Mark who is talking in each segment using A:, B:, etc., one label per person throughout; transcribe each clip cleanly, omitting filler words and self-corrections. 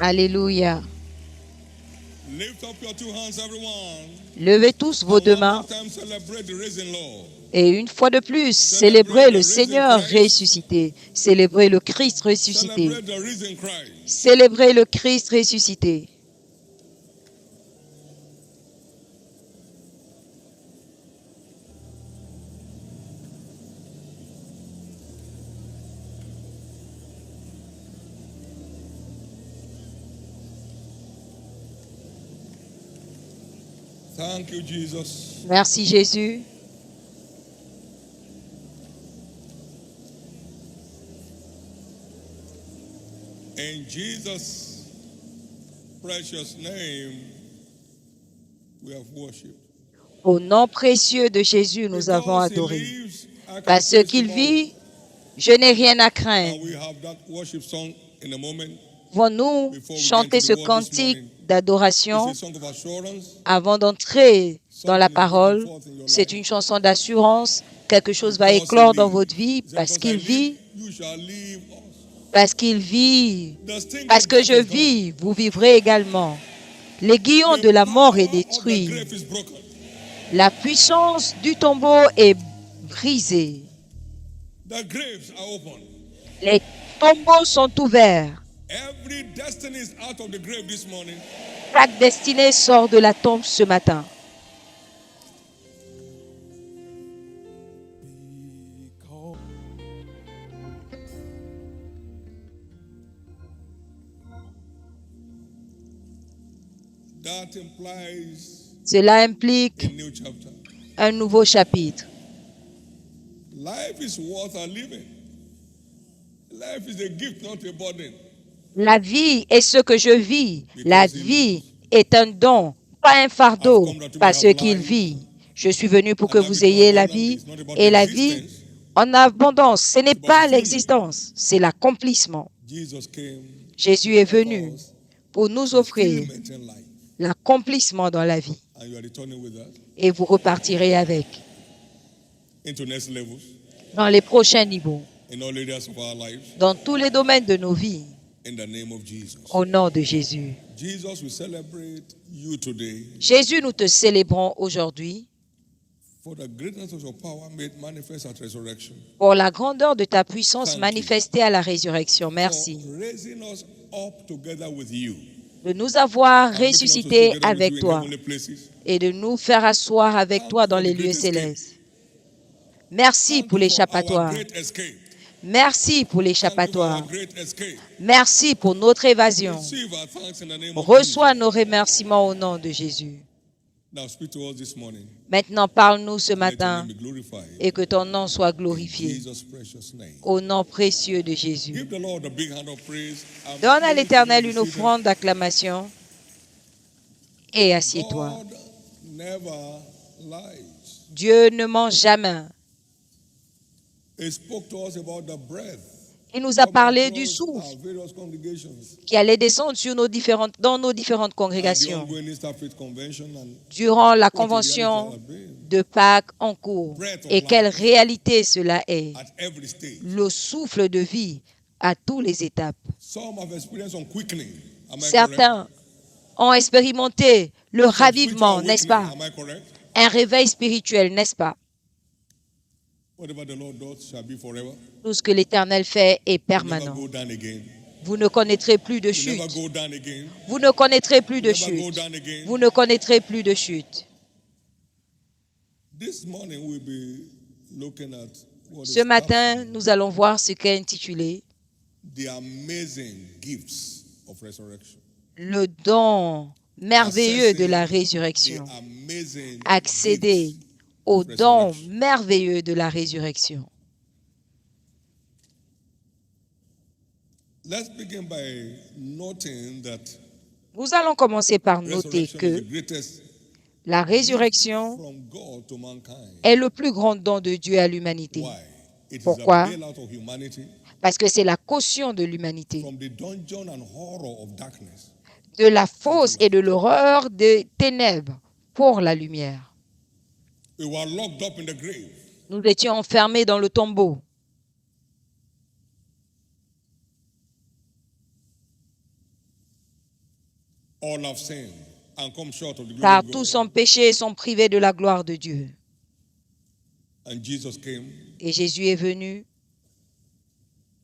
A: Alléluia.
B: Lift up your two hands, everyone.
A: Levez tous vos deux
B: And one
A: mains
B: more time, celebrate the risen Lord.
A: et une fois de plus,
B: Celebrate
A: célébrez le
B: the risen
A: Seigneur
B: Christ.
A: ressuscité. Célébrez le Christ ressuscité.
B: Celebrate the risen Christ.
A: Célébrez le Christ ressuscité.
B: Thank you, Jesus.
A: Merci Jésus.
B: In Jesus' precious name, we have worshipped.
A: Au nom précieux de Jésus, nous avons
B: Because he
A: adoré.
B: lives, I can
A: Parce
B: face
A: qu'il
B: tomorrow.
A: vit, je n'ai rien à
B: And
A: craindre.
B: we have that worship song in a moment.
A: Pouvons-nous
B: Before we
A: chanter
B: get
A: ce
B: into the word this
A: cantique
B: morning, It's
A: d'adoration
B: a song of assurance.
A: avant d'entrer dans la
B: Something is breaking
A: parole?
B: forth in your
A: C'est
B: life.
A: une chanson d'assurance. Quelque chose va
B: Because he
A: éclore dans
B: lives.
A: votre vie
B: He said,
A: parce
B: because I
A: qu'il vit,
B: live, you shall live also.
A: parce qu'il vit,
B: The sting
A: parce
B: of
A: que
B: death
A: je
B: is gone.
A: vis, vous vivrez également. L'aiguillon de
B: The
A: la mort est
B: power of the
A: détruit.
B: grave is broken.
A: La puissance du tombeau est brisée.
B: The graves are open.
A: Les tombeaux sont ouverts.
B: Every destiny is out of the grave this morning.
A: Chaque destinée sort de la tombe ce matin.
B: That implies
A: Cela
B: a
A: implique
B: new chapter.
A: un nouveau chapitre.
B: Life is worth a living. Life is a gift, not a burden.
A: La vie est ce que je vis. La vie est un don, pas un fardeau, parce qu'il vit. Je suis venu pour que vous ayez la vie et la vie en abondance. Ce n'est pas l'existence, c'est l'accomplissement.
B: Jesus came
A: Jésus est venu
B: us
A: pour nous offrir
B: fulfillment in life.
A: l'accomplissement dans la vie.
B: And you are returning with that
A: Et vous repartirez avec
B: into next levels
A: dans les prochains niveaux,
B: in all areas of our lives
A: dans tous les domaines de nos vies,
B: in the name of Jesus.
A: au nom de Jésus.
B: Jesus, we celebrate you today
A: Jésus, nous te célébrons aujourd'hui
B: for the greatness of your power made manifest at resurrection.
A: pour la grandeur de ta puissance
B: Thank you.
A: manifestée à la résurrection. Merci
B: For raising us up together with you.
A: de nous avoir
B: And making us to
A: ressuscités
B: sit together with
A: avec
B: you in
A: toi
B: heavenly places.
A: et de nous faire asseoir avec
B: Thank
A: toi
B: you
A: dans
B: for
A: les
B: the
A: lieux
B: great escape.
A: célestes. Merci
B: Thank
A: pour
B: you for our
A: l'échappatoire.
B: great escape.
A: Merci pour
B: Thank you for
A: l'échappatoire.
B: our great escape.
A: Merci pour notre évasion.
B: Receive our thanks in the name of
A: Reçois
B: Jesus.
A: nos remerciements au nom de Jésus.
B: Now speak to us this morning.
A: Maintenant, parle-nous ce
B: Let your
A: matin
B: name be glorified.
A: et que ton nom soit
B: In
A: glorifié
B: Jesus' precious name.
A: au nom précieux de Jésus.
B: Give the Lord a big hand of praise. I'm
A: Donne à
B: pleased
A: l'Éternel
B: to
A: une
B: be seated.
A: offrande d'acclamation et assieds-toi.
B: God never lies.
A: Dieu ne ment jamais.
B: He spoke to us about the breath
A: Il nous a
B: coming
A: parlé du
B: across
A: souffle
B: our various congregations
A: qui allait descendre sur dans nos différentes
B: and the
A: congrégations
B: ongoing Easter Faith Convention and
A: durant la
B: what the reality
A: convention
B: has been
A: de Pâques en cours. Et quelle réalité cela est.
B: at every stage.
A: Le souffle de vie à toutes les étapes.
B: Some have experienced some quickening. Am I correct?
A: Certains ont expérimenté le
B: Some
A: ravivement,
B: spiritual
A: n'est-ce pas?
B: awakening. Am I correct?
A: Un réveil spirituel, n'est-ce pas?
B: Whatever the Lord does shall be forever.
A: Tout ce que l'Éternel fait est
B: You never
A: permanent.
B: go down again.
A: Vous ne connaîtrez plus de
B: You
A: chute.
B: never go down again.
A: Vous ne connaîtrez plus de
B: You never go
A: chute.
B: down again.
A: Vous ne connaîtrez plus de chute.
B: This morning we'll be looking at what
A: Ce
B: is
A: matin, nous allons voir ce qu'est intitulé
B: the amazing gifts of resurrection.
A: le don merveilleux de la
B: The
A: résurrection.
B: amazing
A: Accéder
B: gifts
A: au
B: of
A: don
B: resurrection.
A: merveilleux de la résurrection.
B: Let's begin by noting that
A: Nous allons commencer par noter
B: resurrection is
A: que
B: the greatest
A: la résurrection
B: from God to mankind.
A: est le plus grand don de Dieu à l'humanité.
B: Why? It is
A: Pourquoi?
B: a bailout of humanity
A: Parce que c'est la caution de l'humanité,
B: from the dungeon and horror of darkness.
A: de la fosse et de l'horreur des ténèbres pour la lumière.
B: We were locked up in the grave.
A: Nous étions enfermés dans le tombeau.
B: All have sinned and come short of the glory
A: car
B: of
A: tous
B: God.
A: ont péché et sont privés de la gloire de Dieu.
B: And Jesus came.
A: Et Jésus est venu,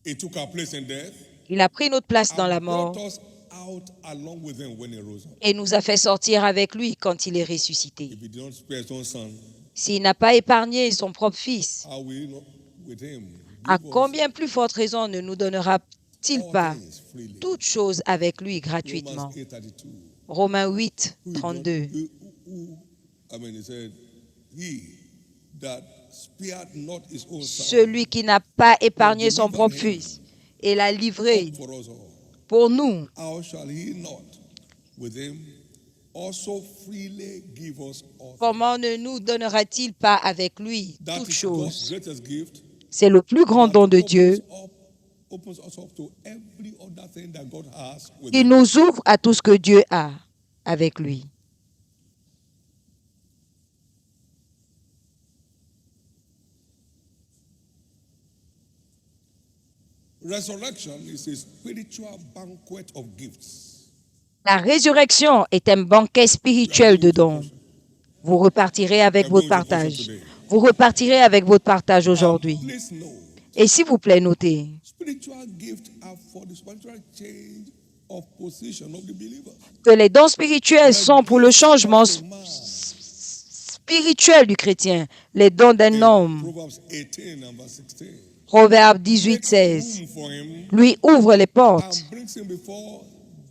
B: He took our place in death
A: il a pris notre place dans la
B: and brought
A: mort
B: us out along with him when he rose up.
A: et nous a fait sortir avec lui quand il est ressuscité.
B: If he did not spare his own son,
A: S'il n'a pas épargné son propre Fils,
B: how will he not with him
A: à
B: give us
A: combien plus forte raison ne nous donnera-t-il
B: all
A: pas
B: things freely?
A: toutes choses avec lui
B: Romans
A: gratuitement?
B: 8:32.
A: Romains 8,
B: Who did not-
A: 32.
B: he said, he that spared not his own son,
A: Celui qui n'a pas épargné son propre Fils et l'a livré
B: up for us all.
A: pour nous,
B: How shall he not with him also freely give us all things?
A: comment ne nous donnera-t-il pas avec lui
B: That
A: toutes
B: is God's
A: choses?
B: greatest gift.
A: C'est le plus grand don de
B: That
A: Dieu
B: opens us up to every other thing that God has with
A: qui
B: him.
A: nous ouvre à tout ce que Dieu a avec lui.
B: Resurrection is a spiritual banquet of gifts.
A: La résurrection est un banquet spirituel de dons. Vous repartirez avec votre partage. Vous repartirez avec votre partage aujourd'hui.
B: Please know,
A: Et s'il vous plaît, notez
B: spiritual gifts are for the spiritual change of position of the believer.
A: que les dons spirituels sont pour le changement spirituel du chrétien. Les dons d'un homme,
B: Proverbs 18 and verse 16.
A: Proverbe 18, 16,
B: Room for him
A: lui ouvre les portes
B: and brings him before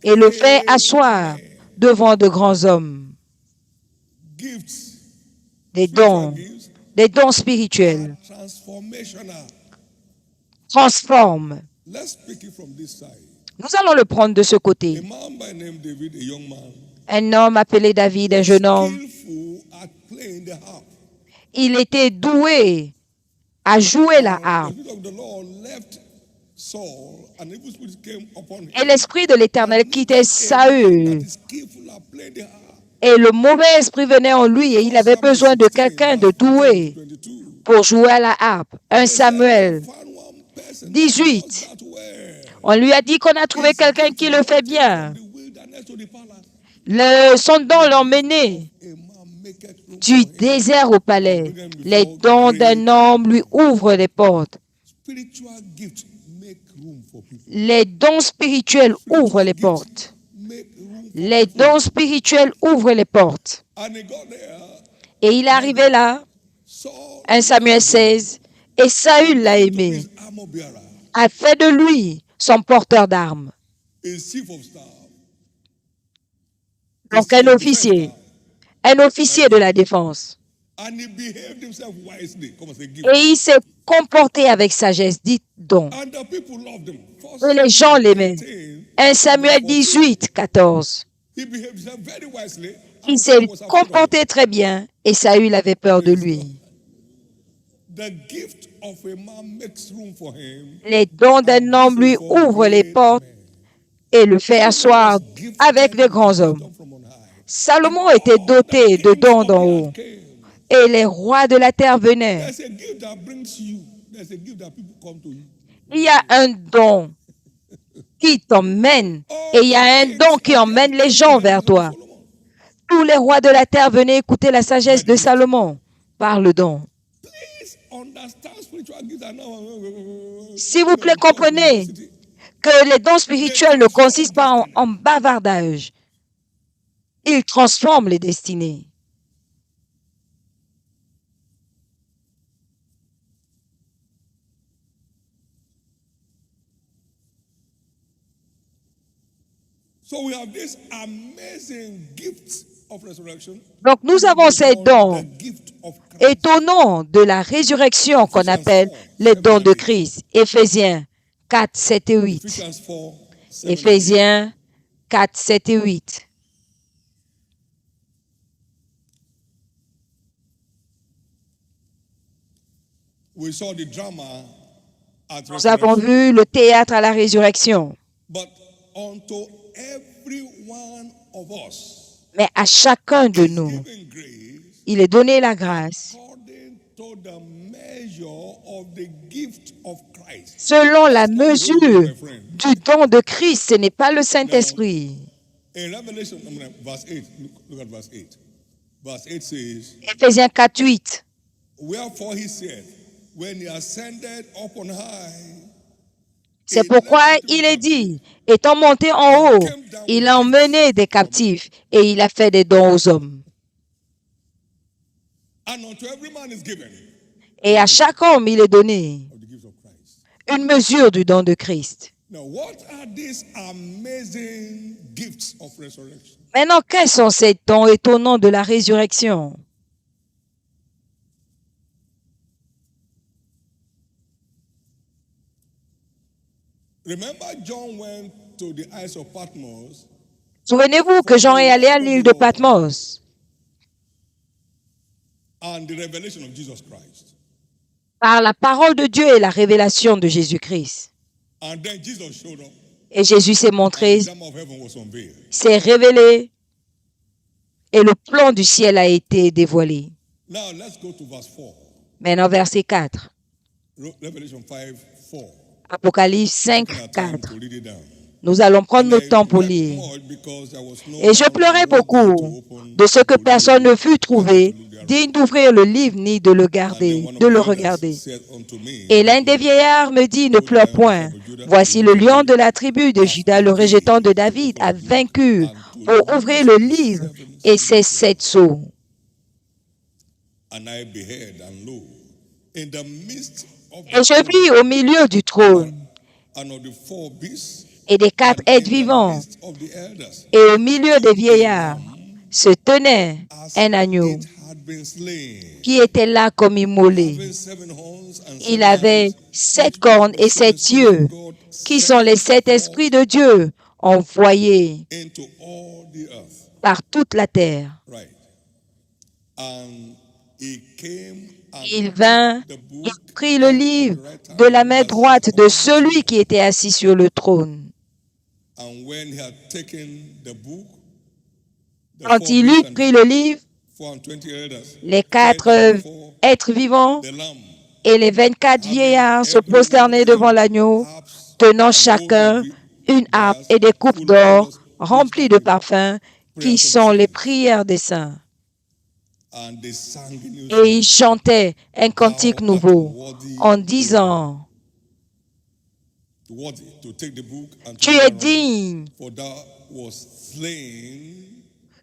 A: et le fait asseoir devant de grands hommes.
B: gifts.
A: Des
B: Spiritual
A: dons,
B: gifts
A: des dons spirituels
B: are transformational.
A: transforment.
B: Let's speak it from this side.
A: Nous allons le prendre de ce
B: A
A: côté.
B: man by name David, a young man,
A: Un homme appelé David, un jeune homme,
B: skillful at playing the harp.
A: il était doué à jouer la
B: The
A: harpe.
B: Spirit of the Lord left Saul, and the evil spirit came upon him.
A: Et l'esprit de l'Éternel quittait
B: A man
A: Saül.
B: that is skillful at playing the harp.
A: Et le mauvais esprit venait en lui et il avait besoin de quelqu'un de doué
B: 22.
A: pour jouer à la harpe. 1 Samuel
B: Found one person
A: 18.
B: that does that well.
A: On lui a dit qu'on a trouvé quelqu'un qui le fait bien.
B: From the wilderness to the palace.
A: Son don l'a emmené
B: A man maketh room
A: du
B: for him.
A: désert au palais. Les dons d'un homme lui ouvrent les portes.
B: Spiritual gifts make room for people.
A: Les dons spirituels ouvrent les portes.
B: Make room.
A: Les dons spirituels ouvrent les portes.
B: And he got there.
A: Et il est arrivé là,
B: Saul
A: 1 Samuel 16, et Saül l'a aimé,
B: his armor bearer,
A: a fait de lui son porteur d'armes.
B: a chief of staff.
A: Donc un officier de la défense.
B: And he behaved himself wisely. Come on, say gift.
A: Et il s'est comporté avec sagesse, dites donc.
B: And the people loved him. First
A: Et les gens l'aimaient.
B: 18,
A: 1 Samuel 18, 14.
B: he behaved himself very wisely.
A: Il
B: and
A: s'est
B: Saul was afraid of him.
A: comporté très bien et Saül avait peur de lui.
B: The gift of a man makes room for him.
A: Les dons d'un homme lui ouvrent les portes et le fait asseoir avec de grands hommes.
B: From on high.
A: Salomon était doté de dons d'en haut et les rois de la terre venaient.
B: There's a gift that brings you. There's a gift that people come to you.
A: Il y a un don qui t'emmène et il y a un don qui emmène les gens vers toi. Tous les rois de la terre venaient écouter la sagesse de Salomon par le don.
B: Please understand spiritual gifts are now.
A: S'il vous plaît, comprenez que les dons spirituels ne consistent pas en bavardage. Ils transforment les destinées.
B: So we have this amazing gift of resurrection.
A: Donc nous avons ces dons
B: The gift of Christ.
A: étonnants de la résurrection qu'on appelle les dons de Christ. Éphésiens 4, 7 et 8.
B: Ephesians 4, 7.
A: Éphésiens 4, 7 et 8.
B: We saw the drama at
A: Nous avons
B: resurrection.
A: vu le théâtre à la résurrection.
B: But unto every one of us,
A: Mais à chacun de nous,
B: given grace
A: il est donné la grâce
B: according to the measure of the gift of Christ.
A: selon la mesure du don de Christ. Ce n'est pas le Saint-Esprit.
B: In Revelation, verse 8, look at verse 8. Verse 8 says,
A: Éphésiens 4, 8.
B: Wherefore he said, when he ascended up on high,
A: C'est pourquoi il est dit, étant monté en haut, il a emmené des captifs et il a fait des dons aux hommes.
B: and unto every man is given
A: Et à chaque homme, il est donné
B: of the gift of Christ.
A: une mesure du don de Christ.
B: Now, what are these amazing gifts of resurrection?
A: Maintenant, quels sont ces dons étonnants de la résurrection?
B: Remember, John went to the Isles of Patmos
A: Souvenez-vous que Jean est allé à l'île de Patmos
B: and the revelation of Jesus Christ.
A: par la parole de Dieu et la révélation de Jésus-Christ.
B: And then Jesus showed up.
A: Et Jésus s'est montré,
B: The kingdom of heaven was unveiled.
A: s'est révélé et le plan du ciel a été dévoilé.
B: Now, let's go to verse 4.
A: Maintenant, verset 4.
B: Revelation 5, 4.
A: Apocalypse 5,
B: Taking our time
A: 4.
B: to read it down.
A: Nous allons prendre
B: And
A: notre
B: I
A: temps pour
B: wept
A: lire.
B: much because there was no
A: Et je
B: man
A: pleurais
B: worthy
A: beaucoup
B: to open
A: de ce que
B: the
A: personne ne
B: book
A: fut trouvé digne d'ouvrir le livre ni de le
B: And then
A: garder,
B: one of
A: de le
B: the elders
A: regarder.
B: said unto me,
A: Et l'un des vieillards me dit, ne pleure point. Voici le lion de la tribu de Juda, le rejetant de David, a vaincu pour ouvrir le livre et ses 7 sceaux.
B: And I beheld, and lo, in the midst of
A: Et je vis au milieu du trône
B: and of the 4 beasts,
A: et des 4
B: and in
A: êtres
B: the
A: vivants
B: midst of the elders,
A: et au milieu des vieillards se tenait
B: as
A: un agneau
B: it had been slain,
A: qui était là comme immolé.
B: having 7 horns and 7
A: Il avait
B: eyes,
A: 7 cornes et 7 yeux, qui sont les 7 esprits de Dieu envoyés
B: into all the earth.
A: par toute la terre.
B: Right. And he came and
A: Il vint,
B: took the
A: il
B: book
A: prit le
B: out of
A: livre
B: the right hand
A: de la main
B: of the
A: droite de
B: seat
A: celui qui était assis sur le trône.
B: And when he had taken the book, the
A: Quand
B: 4
A: il
B: beasts
A: eut
B: and
A: pris le livre,
B: 24 elders
A: les
B: fell
A: 4
B: down before
A: êtres vivants
B: the Lamb,
A: et les 24 vieillards se
B: every one
A: prosternaient devant l'agneau,
B: harps
A: tenant
B: and
A: chacun
B: golden
A: une harpe
B: brass
A: et des coupes
B: full of
A: d'or
B: odors,
A: remplies de parfums, qui sont les prières des saints.
B: and they sang a new
A: Et
B: song.
A: ils chantaient un cantique nouveau en disant,
B: Worthy to take the book and to
A: tu
B: read
A: es
B: thereof,
A: digne
B: for thou was slain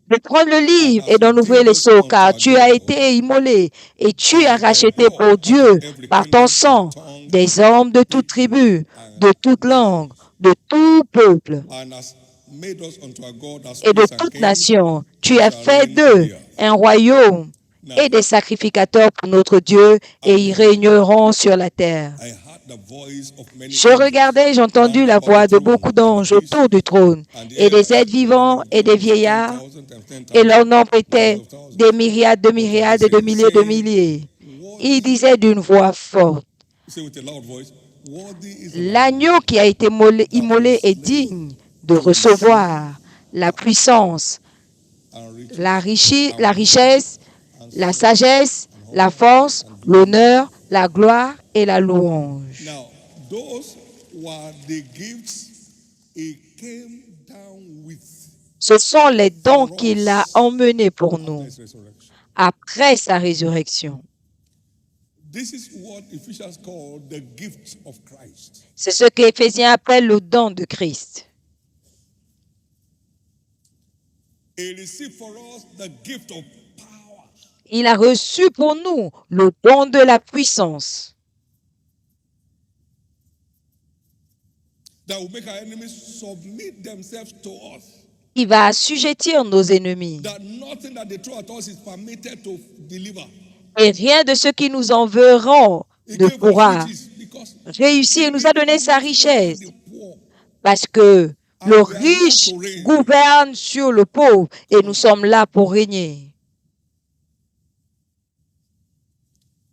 A: de prendre le livre et d'en ouvrir les sceaux, car tu as été immolé et tu as racheté pour Dieu par ton sang des hommes de toute tribu, de toute langue, de tout peuple
B: and has made us unto our God as
A: et de
B: priests and
A: toute
B: kings.
A: nation. Tu as fait d'eux un royaume et des sacrificateurs pour notre Dieu, et ils régneront sur la terre.
B: I heard the voice of many
A: Je
B: angels
A: regardais et j'ai entendu la voix de beaucoup d'anges autour du trône, et des êtres vivants et des vieillards, et leur nombre était des myriades de myriades et de milliers de milliers. Ils disaient d'une voix forte,
B: Say with a loud voice, worthy is the Lamb
A: l'agneau qui a été immolé est digne de recevoir la puissance,
B: and riches
A: la richesse, la sagesse, la force, l'honneur, la gloire et la louange.
B: Now, those were the gifts he came down with
A: Ce sont les dons qu'il a emmenés pour nous
B: his resurrection.
A: après sa résurrection.
B: This is what Ephesians call the gift of Christ.
A: C'est ce qu'Éphésiens appelle le don de Christ.
B: He received for us the gift of power.
A: Il a reçu pour nous le don de la puissance
B: That will make our enemies submit themselves to us.
A: qui va assujettir nos ennemis.
B: That nothing that they throw at us is permitted to deliver.
A: Et rien de ce qui nous enverront
B: He
A: ne
B: gave us
A: pourra
B: riches because
A: réussir. Il nous a donné sa richesse
B: the poor.
A: parce que le riche gouverne sur le pauvre et nous sommes là pour régner.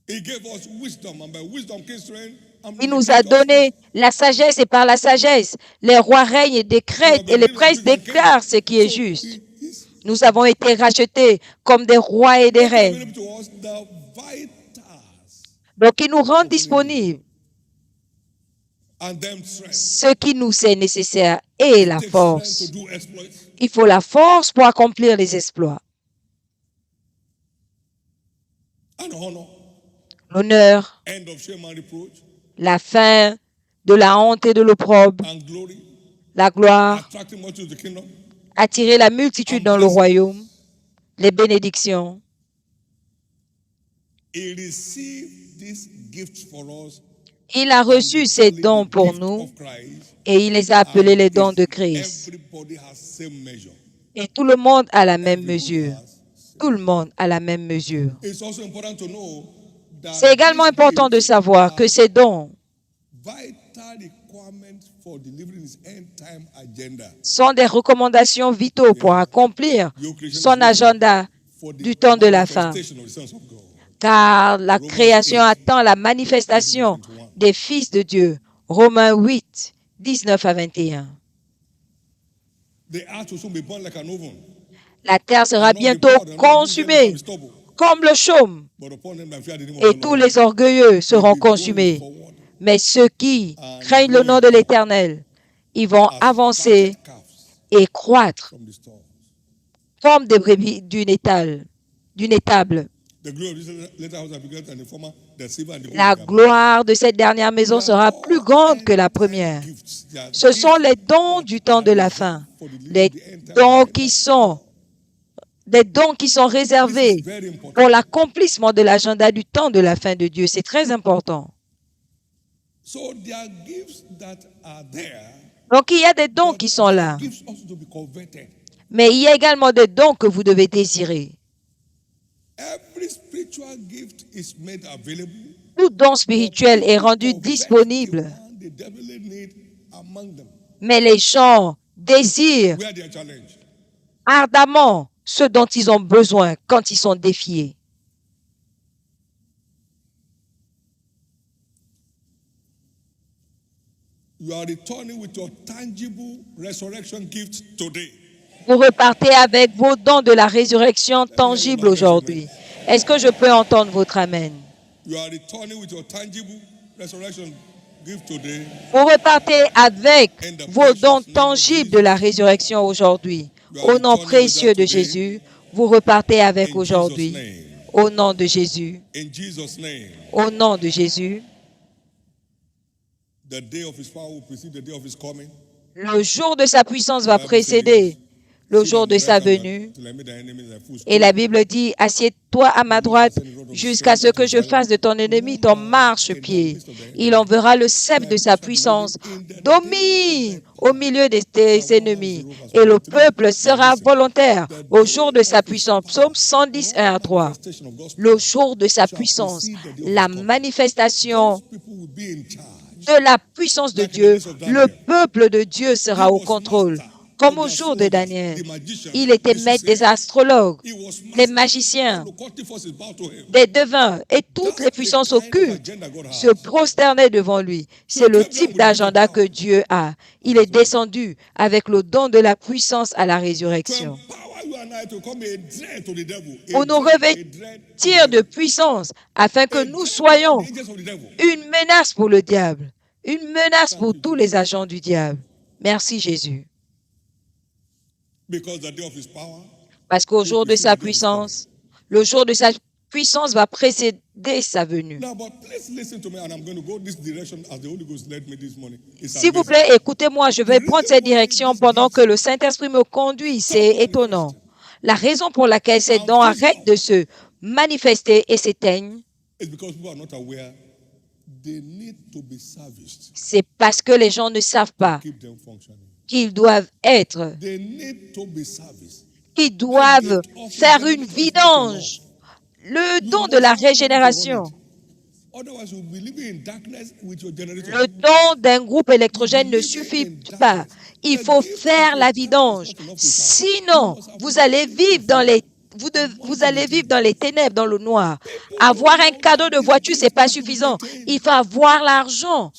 B: He gave us wisdom, and by wisdom came strength. And
A: Il nous a donné la sagesse et par la sagesse, les rois règnent et décrètent et les princes déclarent ce qui est juste. Nous avons été rachetés comme des rois et des reines. Donc, il nous rend disponibles
B: and then strength.
A: Ce qui nous est nécessaire est la
B: Takes strength
A: force.
B: to do exploits.
A: Il faut la force pour accomplir les exploits.
B: And honor.
A: L'honneur,
B: End of shame and reproach.
A: la fin de la honte et de l'opprobre,
B: And glory.
A: la gloire,
B: Attracting much to the kingdom.
A: attirer la multitude dans le royaume, les bénédictions.
B: He received this gift for us.
A: Il a reçu ces dons pour nous et il les a appelés les dons de Christ.
B: Everybody has same measure.
A: Et tout le monde a la même mesure. Tout le monde a la même mesure.
B: It's also important to know that
A: C'est également
B: these
A: important de
B: gifts
A: savoir que
B: are
A: ces dons
B: vital requirements for delivering his end time agenda.
A: sont des recommandations vitaux pour accomplir son agenda
B: For the
A: du temps de la fin.
B: manifestation of the sons of God.
A: Car la création attend la manifestation des fils de Dieu. Romains 8, 19 à 21.
B: The earth will soon be burned like an oven.
A: La terre sera
B: And all the
A: bientôt
B: proud and all the
A: consumée
B: wicked shall be stubble.
A: comme le chaume,
B: But upon them that fear the name of
A: et
B: the
A: tous
B: Lord,
A: les orgueilleux seront
B: will be going
A: consumés.
B: forward
A: Mais ceux qui craignent le nom de l'Éternel, ils vont
B: as
A: avancer
B: fatted calves
A: et croître
B: from the stall.
A: comme des brebis d'une étable.
B: The glory of this later house shall be greater than the former. The silver and the gold
A: La
B: shall be
A: gloire de cette dernière maison sera plus grande que la première. Ce sont les dons du temps de la fin, les dons qui sont des dons qui sont réservés pour l'accomplissement de l'agenda du temps de la fin de Dieu. C'est très important.
B: So there are gifts that are there.
A: Donc, il y a des dons qui sont là,
B: Gifts also to be converted.
A: mais il y a également des dons que vous devez désirer.
B: Every spiritual gift is made available.
A: Tout don spirituel est rendu disponible,
B: The devil need among them.
A: mais les gens désirent
B: Where their challenge.
A: ardemment ce dont ils ont besoin quand ils sont défiés.
B: You are returning with your tangible resurrection gift today.
A: Vous repartez avec vos dons de la résurrection tangible aujourd'hui. Est-ce que je peux entendre votre Amen?
B: You are returning with your tangible resurrection gift today.
A: Vous repartez avec vos dons tangibles de la résurrection aujourd'hui. Au nom précieux de Jésus, vous repartez avec
B: In
A: aujourd'hui.
B: Jesus' name.
A: Au nom de Jésus.
B: In Jesus' name.
A: Au nom de Jésus.
B: The day of his power will precede the day of his coming.
A: Le jour de sa puissance va précéder le jour de sa venue. Et la Bible dit, assieds-toi à ma droite jusqu'à ce que je fasse de ton ennemi ton marchepied. Il enverra le sceptre de sa puissance, domine au milieu de tes ennemis. Et le peuple sera volontaire au jour de sa puissance. Psaume 110, 1 à 3. Le jour de sa puissance, la manifestation de la puissance de Dieu, le peuple de Dieu sera au contrôle. Comme au jour de Daniel, il était maître des astrologues, des magiciens, des devins et toutes les puissances occultes se prosternaient devant lui. C'est le type d'agenda que Dieu a. Il est descendu avec le don de la puissance à la résurrection pour nous revêtir de puissance afin que nous soyons une menace pour le diable, une menace pour tous les agents du diable. Merci Jésus. Parce qu'au jour de sa puissance, le jour de sa puissance va précéder sa venue. S'il vous plaît, écoutez-moi, je vais prendre cette direction pendant que le Saint-Esprit me conduit. C'est étonnant. La raison pour laquelle ces dons arrêtent de se manifester et s'éteignent, c'est parce que les gens ne savent pas qu'ils doivent être, qu'ils doivent faire une vidange. Le don de la régénération, le don d'un groupe électrogène ne suffit pas. Il faut faire la vidange. Sinon, vous allez vivre dans les ténèbres, dans le noir. Avoir un cadeau de voiture, ce n'est pas suffisant. Il faut avoir l'argent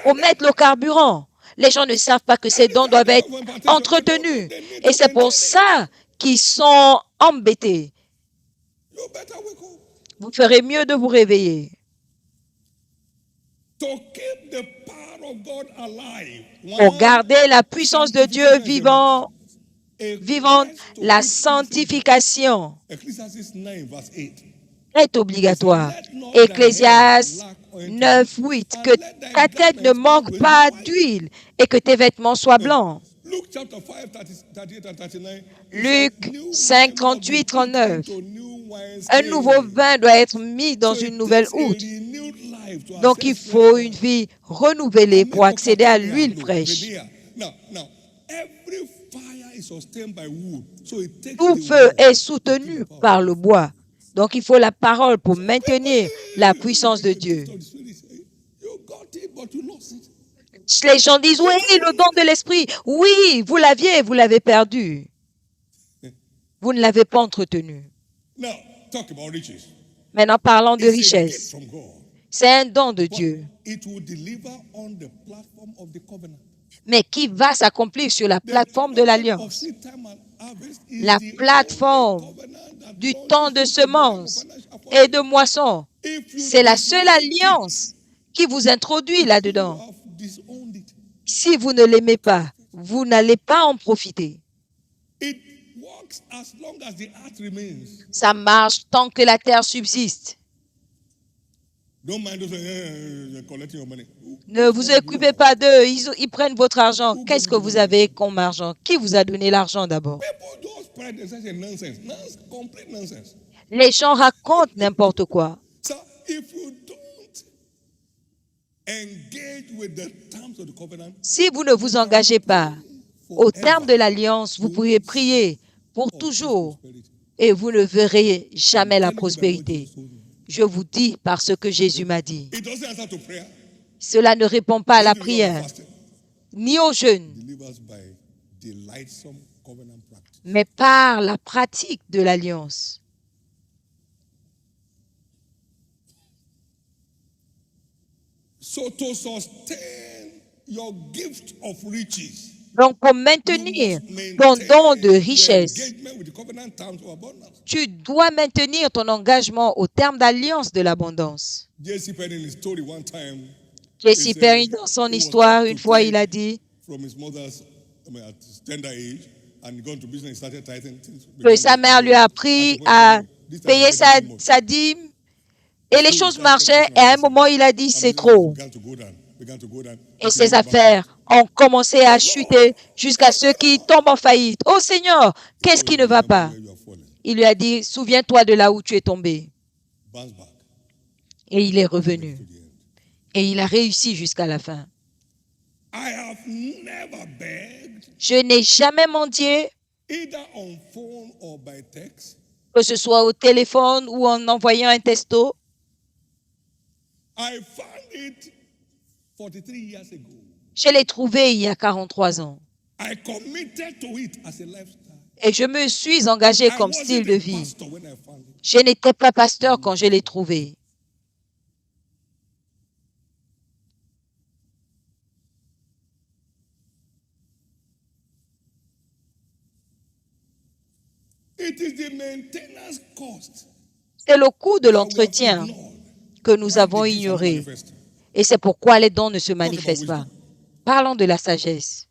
A: pour mettre le carburant. Les gens ne savent pas que ces dons doivent être entretenus. Et c'est pour ça qu'ils sont embêtés. Vous ferez mieux de vous réveiller. Pour garder la puissance de Dieu vivante, la sanctification est obligatoire. Ecclésiaste 9, 8. Que ta tête ne manque pas d'huile et que tes vêtements soient blancs. Luc 5, 38, 39. Un nouveau vin doit être mis dans une nouvelle outre. Donc, il faut une vie renouvelée pour accéder à l'huile fraîche. Tout feu est soutenu par le bois. Donc, il faut la parole pour maintenir la puissance de Dieu. Les gens disent, oui, le don de l'esprit. Oui, vous l'aviez, vous l'avez perdu. Vous ne l'avez pas entretenu. Maintenant, parlons de richesse. C'est un don de Dieu, mais qui va s'accomplir sur la plateforme de l'Alliance. La plateforme du temps de semences et de moissons. C'est la seule alliance qui vous introduit là-dedans. Si vous ne l'aimez pas, vous n'allez pas en profiter. Ça marche tant que la terre subsiste. Ne vous occupez pas d'eux, ils prennent votre argent. Qu'est-ce que vous avez comme argent? Qui vous a donné l'argent d'abord? Les gens racontent n'importe quoi. Si vous ne vous engagez pas au terme de l'alliance, vous pourriez prier pour toujours et vous ne verrez jamais la prospérité. Je vous dis parce que Jésus m'a dit. Cela ne répond pas à la prière, ni au jeûne, mais par la pratique de l'alliance. Donc, pour maintenir ton don de richesse, tu dois maintenir ton engagement au terme d'alliance de l'abondance. J.C. Perry, dans son histoire, une fois, il a dit que sa mère lui a appris à payer sa dîme et les choses marchaient et à un moment, il a dit, c'est trop. Et ses affaires ont commencé à chuter jusqu'à ce qu'il tombe en faillite. Oh Seigneur, qu'est-ce qui ne va pas? Il lui a dit, souviens-toi de là où tu es tombé. Et il est revenu. Et il a réussi jusqu'à la fin. Je n'ai jamais mendié, que ce soit au téléphone ou en envoyant un texto. Je l'ai trouvé il y a 43 ans. Et je me suis engagé comme style de vie. Je n'étais pas pasteur quand je l'ai trouvé. C'est le coût de l'entretien que nous avons ignoré. Et c'est pourquoi les dons ne se manifestent pas. Parlons de la sagesse.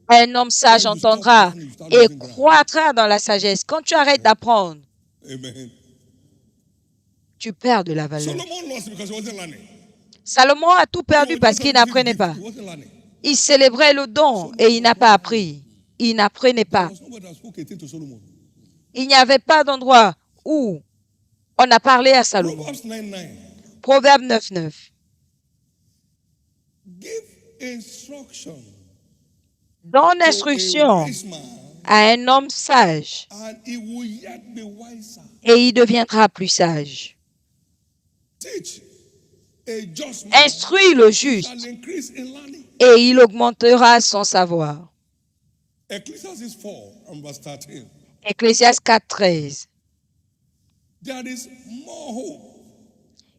A: Un homme sage entendra et croîtra dans la sagesse. Quand tu arrêtes d'apprendre, tu perds de la valeur. Salomon a tout perdu parce qu'il n'apprenait pas. Il célébrait le don et il n'a pas appris. Il n'apprenait pas. Il n'y avait pas d'endroit où on a parlé à Salomon. Proverbe 9, 9. Donne instruction à un homme sage et il deviendra plus sage. Instruis le juste et il augmentera son savoir. Ecclésiaste 4, 13.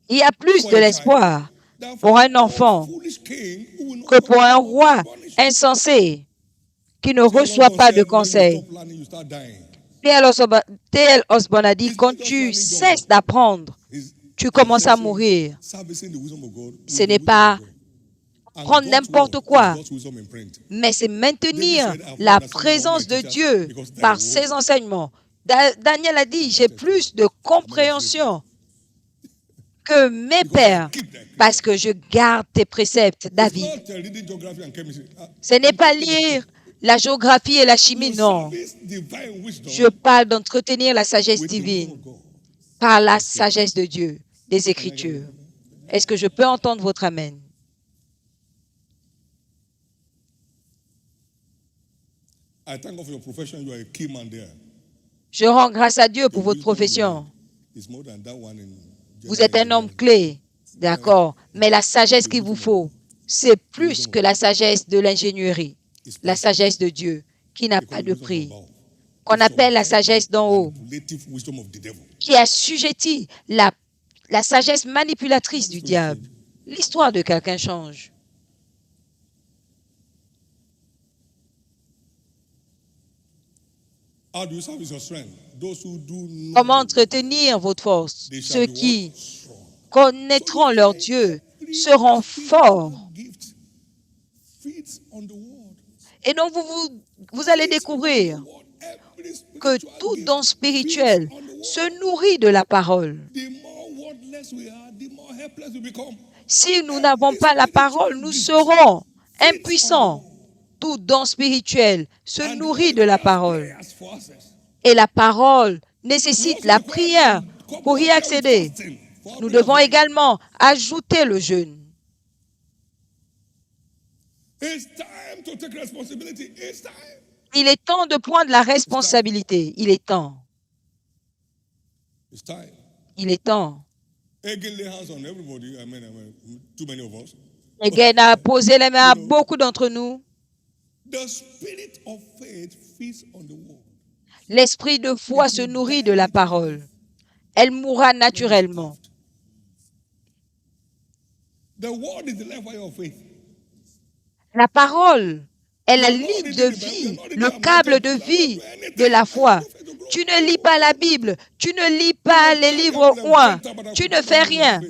A: Il y a plus de l'espoir pour un enfant que pour un roi insensé qui ne reçoit pas de conseils. T.L. Osborne a dit, quand tu cesses d'apprendre, tu commences à mourir. Ce n'est pas prendre n'importe quoi, mais c'est maintenir la présence de Dieu par ses enseignements. Daniel a dit, j'ai plus de compréhension que mes pères parce que je garde tes préceptes, David. Ce n'est pas lire la géographie et la chimie, non. Je parle d'entretenir la sagesse divine par la sagesse de Dieu, des Écritures. Est-ce que je peux entendre votre amen? Je rends grâce à Dieu pour votre profession. Vous êtes un homme clé, d'accord, mais la sagesse qu'il vous faut, c'est plus que la sagesse de l'ingénierie, la sagesse de Dieu qui n'a pas de prix, qu'on appelle la sagesse d'en haut, qui assujettit la sagesse manipulatrice du diable. L'histoire de quelqu'un change. Comment entretenir votre force? Ceux qui connaîtront leur Dieu seront forts. Et donc, vous allez découvrir que tout don spirituel se nourrit de la parole. Si nous n'avons pas la parole, nous serons impuissants. Tout don spirituel se nourrit de la parole. Et la parole nécessite la prière pour y accéder. Nous devons également ajouter le jeûne. Il est temps de prendre la responsabilité. Il est temps. Il est temps. Hagin a posé les mains à beaucoup d'entre nous. L'esprit de foi se nourrit de la parole. Elle mourra naturellement. La parole est la ligne de vie, le câble de vie de la foi. Tu ne lis pas la Bible, tu ne lis pas les livres oints, tu ne fais rien.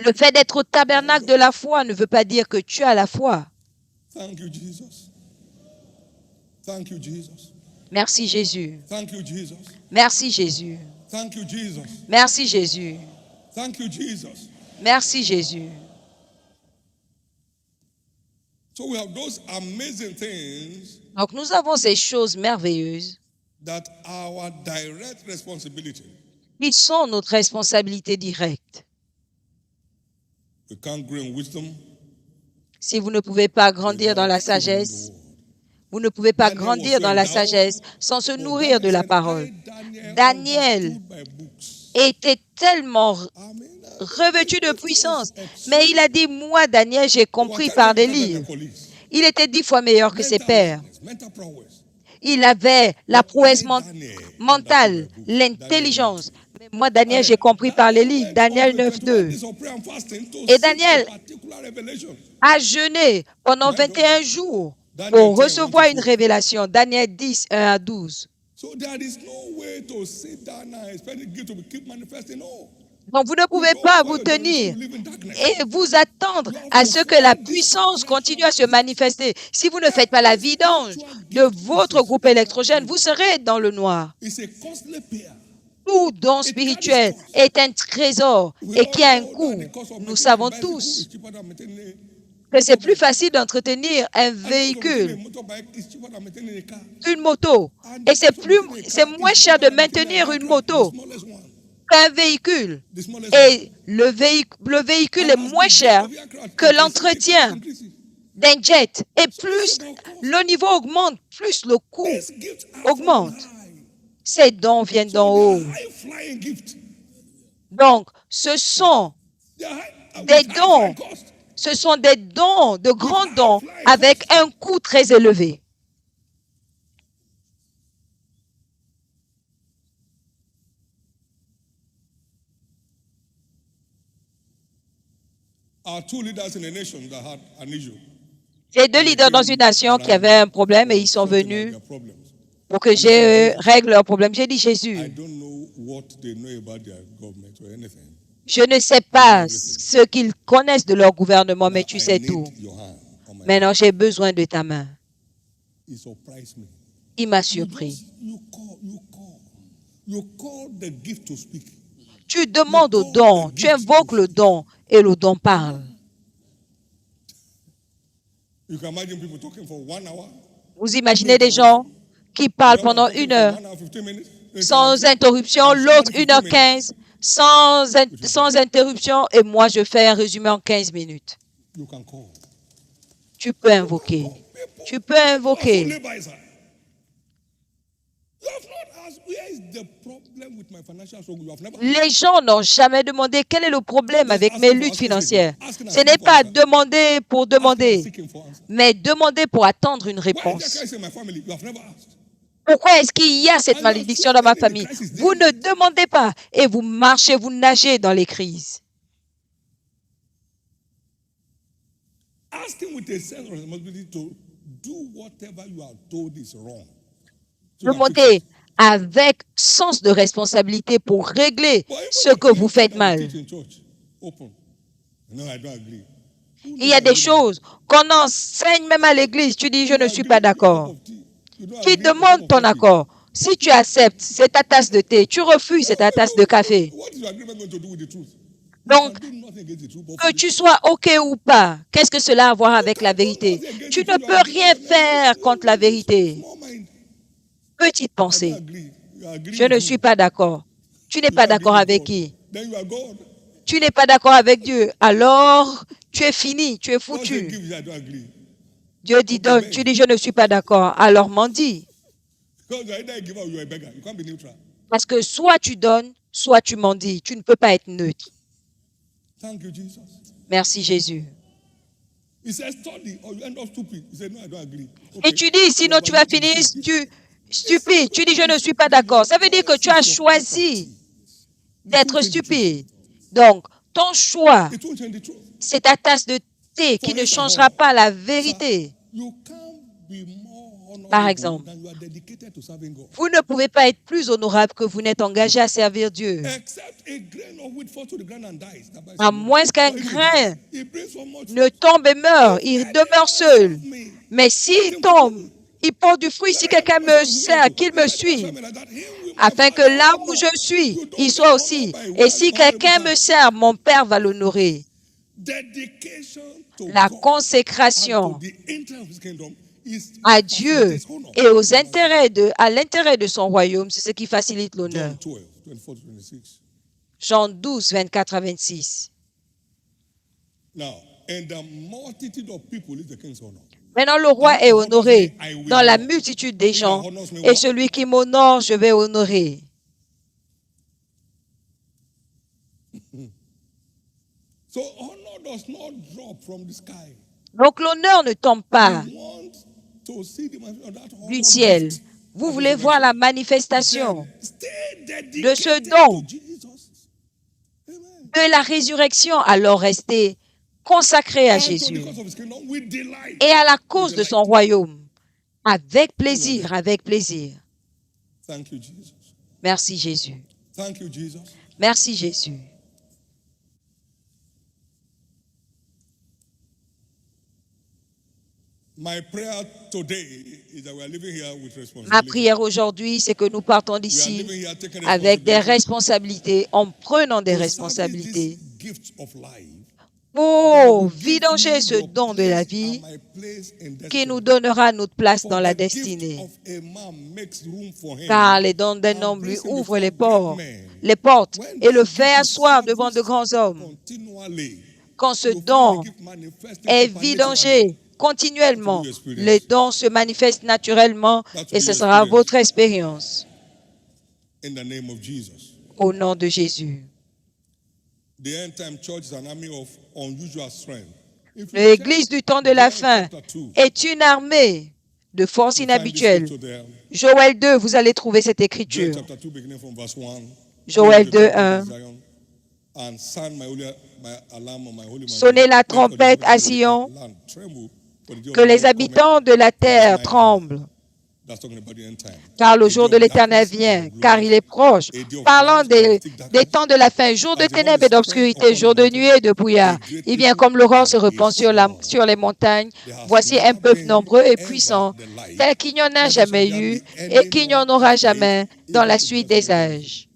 A: Le fait d'être au tabernacle de la foi ne veut pas dire que tu as la foi. Merci Jésus. Merci Jésus. Merci Jésus. Merci Jésus. Donc nous avons ces choses merveilleuses qui sont notre responsabilité directe. Si vous ne pouvez pas grandir dans la sagesse, vous ne pouvez pas grandir dans la sagesse sans se nourrir de la parole. Daniel était tellement revêtu de puissance, mais il a dit, moi, Daniel, j'ai compris par des livres. Il était 10 fois meilleur que ses pairs. Il avait la prouesse mentale, l'intelligence. Moi, Daniel, j'ai compris par les livres. Daniel 9:2. Et Daniel a jeûné pendant 21 jours pour recevoir une révélation. Daniel 10, 1-12. Donc, vous ne pouvez pas vous tenir et vous attendre à ce que la puissance continue à se manifester. Si vous ne faites pas la vidange de votre groupe électrogène, vous serez dans le noir. Tout don spirituel est un trésor et qui a un coût. Nous savons tous que c'est plus facile d'entretenir un véhicule, une moto, et c'est moins cher de maintenir une moto qu'un véhicule. Et le véhicule est moins cher que l'entretien d'un jet. Et plus le niveau augmente, plus le coût augmente. Ces dons viennent d'en haut. Donc, ce sont des dons. Ce sont des dons, de grands dons, avec un coût très élevé. J'ai 2 leaders dans une nation qui avaient un problème et ils sont venus pour que je règle leurs problèmes. J'ai dit,
B: I
A: Jésus,
B: don't know what they know about their government or anything.
A: je ne sais pas ce qu'ils connaissent de leur gouvernement, mais
B: Now
A: tu
B: I
A: sais
B: need
A: tout.
B: your hand on my
A: Maintenant, j'ai besoin de ta main.
B: It surprised me.
A: Il m'a
B: You
A: surpris.
B: just you call the gift to speak.
A: Tu demandes au don, tu invoques le don et le don parle.
B: You can imagine people talking for 1 hour.
A: Vous imaginez des gens qui parlent pendant 1 heure
B: 1 hour 15 minutes.
A: sans interruption, l'autre 1h15 sans interruption et moi je fais un résumé en 15 minutes.
B: You can call.
A: Tu peux invoquer. Tu peux invoquer.
B: You have not asked where is the problem with my financial struggle. You have never
A: Les gens n'ont jamais demandé quel est le problème avec mes luttes financières. Ce n'est pas demander pour demander,
B: seeking for answers.
A: mais demander pour attendre une
B: Why is there
A: réponse.
B: crisis in my family? You have never asked.
A: Pourquoi est-ce qu'il y a cette malédiction dans ma famille? Vous ne demandez pas et vous marchez, vous nagez dans les crises.
B: Asking with a sense of responsibility to do whatever you are told is wrong. So you can fix
A: Demandez
B: it.
A: avec sens de responsabilité pour régler
B: But even
A: ce
B: the
A: que
B: things
A: vous faites
B: that we
A: mal.
B: teach in church, open. No, I don't agree.
A: Il y a des choses qu'on enseigne même à l'église. Tu dis, je ne suis pas d'accord. Tu demandes ton accord. Si tu acceptes, c'est ta tasse de thé. Tu refuses, c'est ta tasse de café.
B: What is your agreement going to do with the truth?
A: Donc,
B: You can do nothing against the truth, but
A: que tu sois OK ou pas, qu'est-ce que cela a à voir avec la vérité? Tu ne peux rien faire contre la vérité.
B: small mind.
A: Petite
B: I
A: pensée.
B: don't agree. You agree
A: Je ne
B: with
A: suis
B: who?
A: pas d'accord. Tu n'es
B: You
A: pas
B: don't agree
A: d'accord
B: with
A: avec
B: God.
A: qui?
B: Then you are God.
A: Tu n'es pas d'accord avec Dieu. Alors, tu es fini, tu es
B: God say
A: foutu.
B: give, I don't agree.
A: Dieu dit donne, tu dis je ne suis pas d'accord. Alors mendie.
B: Because you are either a giver or you are a beggar. You can't be neutral.
A: Parce que soit tu donnes, soit tu mendis. Tu ne peux pas être neutre.
B: Thank you, Jesus.
A: Merci Jésus.
B: He says study or you end up stupid. He said no, I don't agree.
A: Et tu dis, sinon tu vas finir stupide. Tu dis je ne suis pas d'accord. Ça veut dire que tu as choisi d'être stupide. Donc, ton choix,
B: It won't change the truth.
A: c'est ta tasse de thé qui ne changera pas la vérité.
B: You can't be more honorable
A: Par exemple,
B: than you are dedicated to serving God.
A: vous ne pouvez pas être plus honorable que vous n'êtes engagé à servir Dieu.
B: Except a grain of wheat falls to the ground and dies. The Bible
A: À
B: says,
A: moins qu'un
B: "For if it
A: grain
B: dies, it brings so much
A: ne tombe et meurt, il demeure seul. Mais s'il tombe, il porte du fruit. Si quelqu'un me sert, qu'il me suit, afin que là où je suis, il soit aussi. Et si quelqu'un me sert, mon Père va l'honorer.
B: dedication to
A: La
B: God
A: consécration
B: and to the interest of his kingdom is
A: à
B: what
A: Dieu
B: facilitates honor.
A: et aux intérêts à l'intérêt de son royaume, c'est ce qui facilite l'honneur.
B: John 12, 24 to 26.
A: Jean 12, 24 à 26.
B: Now, and the multitude of people is the king's honor.
A: Maintenant, le roi est honoré dans la multitude des gens. Et celui qui m'honore, je vais honorer.
B: So honor does not drop from the sky.
A: Donc, l'honneur ne tombe pas
B: You want to see the manifestation of that honor
A: du ciel.
B: gift.
A: Vous voulez voir la manifestation
B: Stay
A: de ce
B: dedicated
A: don
B: to Jesus. Amen.
A: de la résurrection. Alors, restez consacrés à
B: And to the
A: Jésus
B: cause of his kingdom, we delight.
A: et à la cause de son royaume. Avec plaisir, avec plaisir.
B: Thank you, Jesus.
A: Merci Jésus.
B: Thank you, Jesus.
A: Merci Jésus.
B: My prayer today is that we are living here with
A: Ma
B: responsibility.
A: prière aujourd'hui, c'est que nous partons
B: We are
A: d'ici
B: living here taking
A: avec des
B: responsibility
A: responsabilités, en prenant des
B: to service
A: responsabilités
B: this gift of life.
A: pour vidanger ce don de la vie
B: And my place in
A: qui
B: destiny.
A: nous donnera notre place
B: For
A: dans la
B: the gift
A: destinée.
B: of a man makes room for him.
A: Car les dons d'un homme lui ouvrent les portes et le fait asseoir devant de grands hommes.
B: Continually,
A: Quand ce
B: you find
A: don
B: the gift manifesting
A: est
B: supernaturally.
A: vidangé continuellement, les dons se manifestent naturellement et ce sera votre expérience.
B: In the name of Jesus.
A: Au nom de Jésus.
B: The end time church is an army of unusual strength. If you
A: L'Église du temps de la
B: Joel
A: fin
B: chapter 2,
A: est une armée de force
B: you find this
A: inhabituelle.
B: scripture there.
A: Joël 2, vous allez trouver cette
B: Joel
A: écriture.
B: chapter 2, beginning from verse 1.
A: Joël
B: Go to the
A: 2,
B: temple
A: 1.
B: of Zion and sound my alarm on my holy mountain.
A: Sonnez la
B: Let all the
A: trompette à
B: inhabitants of the
A: Sion,
B: land tremble, for the day of
A: que
B: the
A: les
B: Lord
A: habitants
B: cometh
A: de la terre
B: like
A: tremblent.
B: that
A: Car le jour de l'Éternel vient, car il est proche. Parlant des temps de la fin, jour de ténèbres et d'obscurité, jour de nuée et de brouillard. Il vient comme l'aurore se répand sur les montagnes. Voici un peuple nombreux et puissant, tel qu'il n'y en a jamais eu et qu'il n'y en aura jamais dans la suite des âges.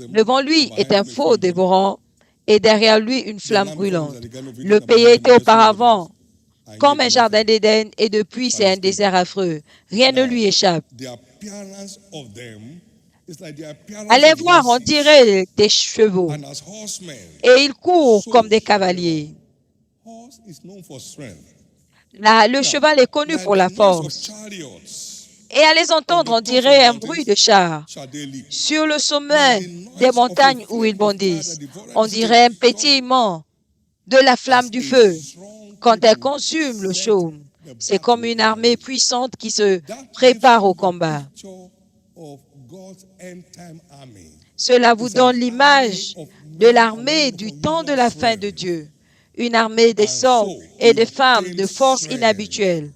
A: Devant lui est un feu dévorant et derrière lui une flamme brûlante. Le pays était auparavant comme un jardin d'Éden et depuis c'est un désert affreux. Rien ne lui échappe. Allez voir, on dirait des chevaux et ils courent comme des cavaliers. Le cheval est connu pour la force. Et à les entendre, on dirait un bruit de char. Sur le sommet des montagnes où ils bondissent, on dirait un pétillement de la flamme du feu. Quand elle consume le chaume, c'est comme une armée puissante qui se prépare au combat. Cela vous donne l'image de l'armée du temps de la fin de Dieu, une armée d'hommes et de femmes de force inhabituelle.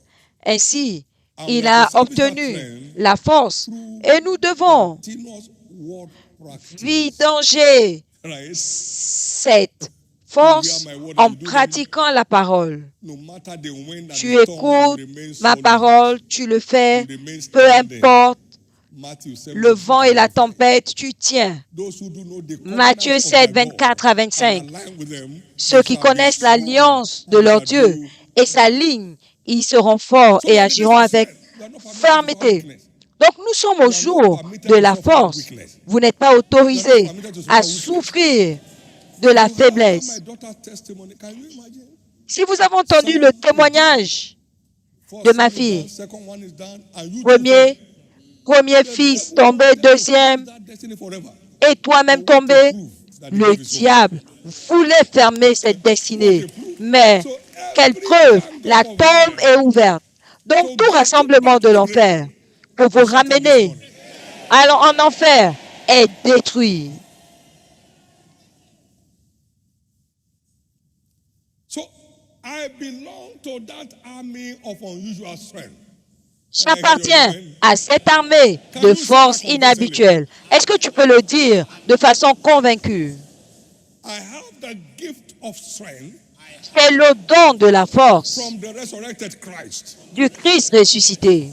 A: Ainsi, il a obtenu la force et nous devons vidanger cette force en pratiquant la parole. Tu écoutes ma parole, tu le fais, peu importe le vent et la tempête, tu tiens. Matthieu 7, 24 à 25. Ceux qui connaissent l'alliance de leur Dieu et sa ligne, ils seront forts et agiront avec fermeté. Donc, nous sommes au jour de la force. Vous n'êtes pas autorisé à souffrir de la faiblesse. Si vous avez entendu le témoignage de ma fille, premier fils tombé, deuxième, et toi-même tombé, le diable voulait fermer cette destinée. Mais quelle preuve, la tombe est ouverte. Donc tout rassemblement de l'enfer pour vous ramener en enfer est détruit. J'appartiens à cette armée de force inhabituelle. Est-ce que tu peux le dire de façon convaincue? C'est le don de la force du Christ ressuscité.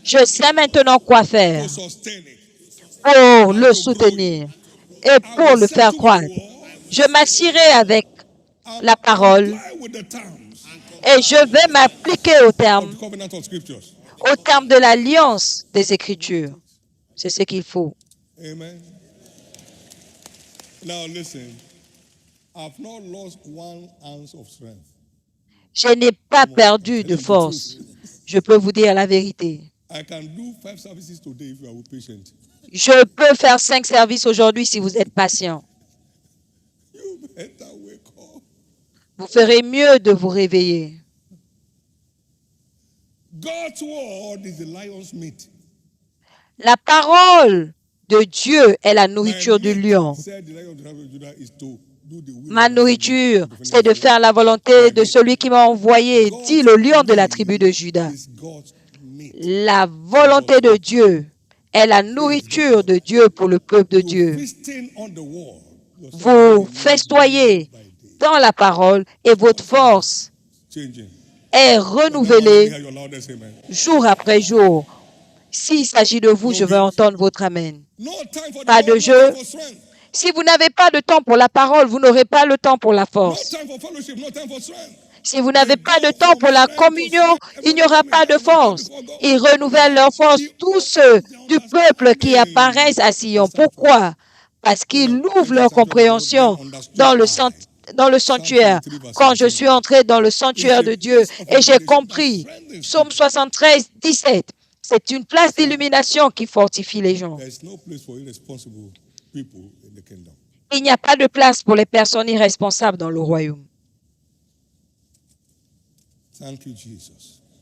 A: Je sais maintenant quoi faire pour le soutenir et pour le faire croître. Je m'assierai avec la parole et je vais m'appliquer au terme de l'alliance des Écritures. C'est ce qu'il faut.
B: Amen. Now listen, I've not lost 1 ounce of strength.
A: Je n'ai pas perdu de force. Je peux vous dire la vérité.
B: I can do 5 services today if you are patient.
A: Je peux faire 5 services aujourd'hui si vous êtes patient.
B: You better wake up.
A: Vous ferez mieux de vous réveiller.
B: God's word is the lion's meat.
A: La parole de Dieu est la nourriture du lion. Ma nourriture, c'est de faire la volonté de celui qui m'a envoyé, dit le lion de la tribu de Juda. La volonté de Dieu est la nourriture de Dieu pour le peuple de Dieu. Vous festoyez dans la parole et votre force est renouvelée jour après jour. S'il s'agit de vous, je veux entendre votre amen. Pas de jeu. Si vous n'avez pas de temps pour la parole, vous n'aurez pas le temps pour la force. Si vous n'avez pas de temps pour la communion, il n'y aura pas de force. Ils renouvellent leur force, tous ceux du peuple qui apparaissent à Sion. Pourquoi? Parce qu'ils ouvrent leur compréhension dans le sanctuaire. Quand je suis entré dans le sanctuaire de Dieu et j'ai compris, Psaume 73, 17, c'est une place d'illumination qui fortifie les gens. Il n'y a pas de place pour les personnes irresponsables dans le royaume.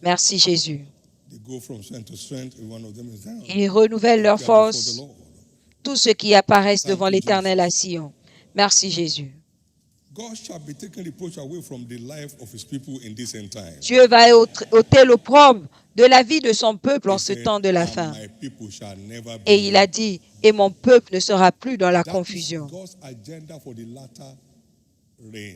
A: Merci Jésus. Ils renouvellent leur force, tous ceux qui apparaissent devant l'Éternel à Sion. Merci Jésus.
B: God shall be taking reproach away from the life of his people in this end time.
A: Dieu va ôter l'opprobre de la vie de son peuple en ce temps de la
B: And
A: fin.
B: my people shall never be.
A: Et il a dit, et mon peuple ne sera plus dans la
B: That is
A: confusion.
B: God's agenda for the latter rain.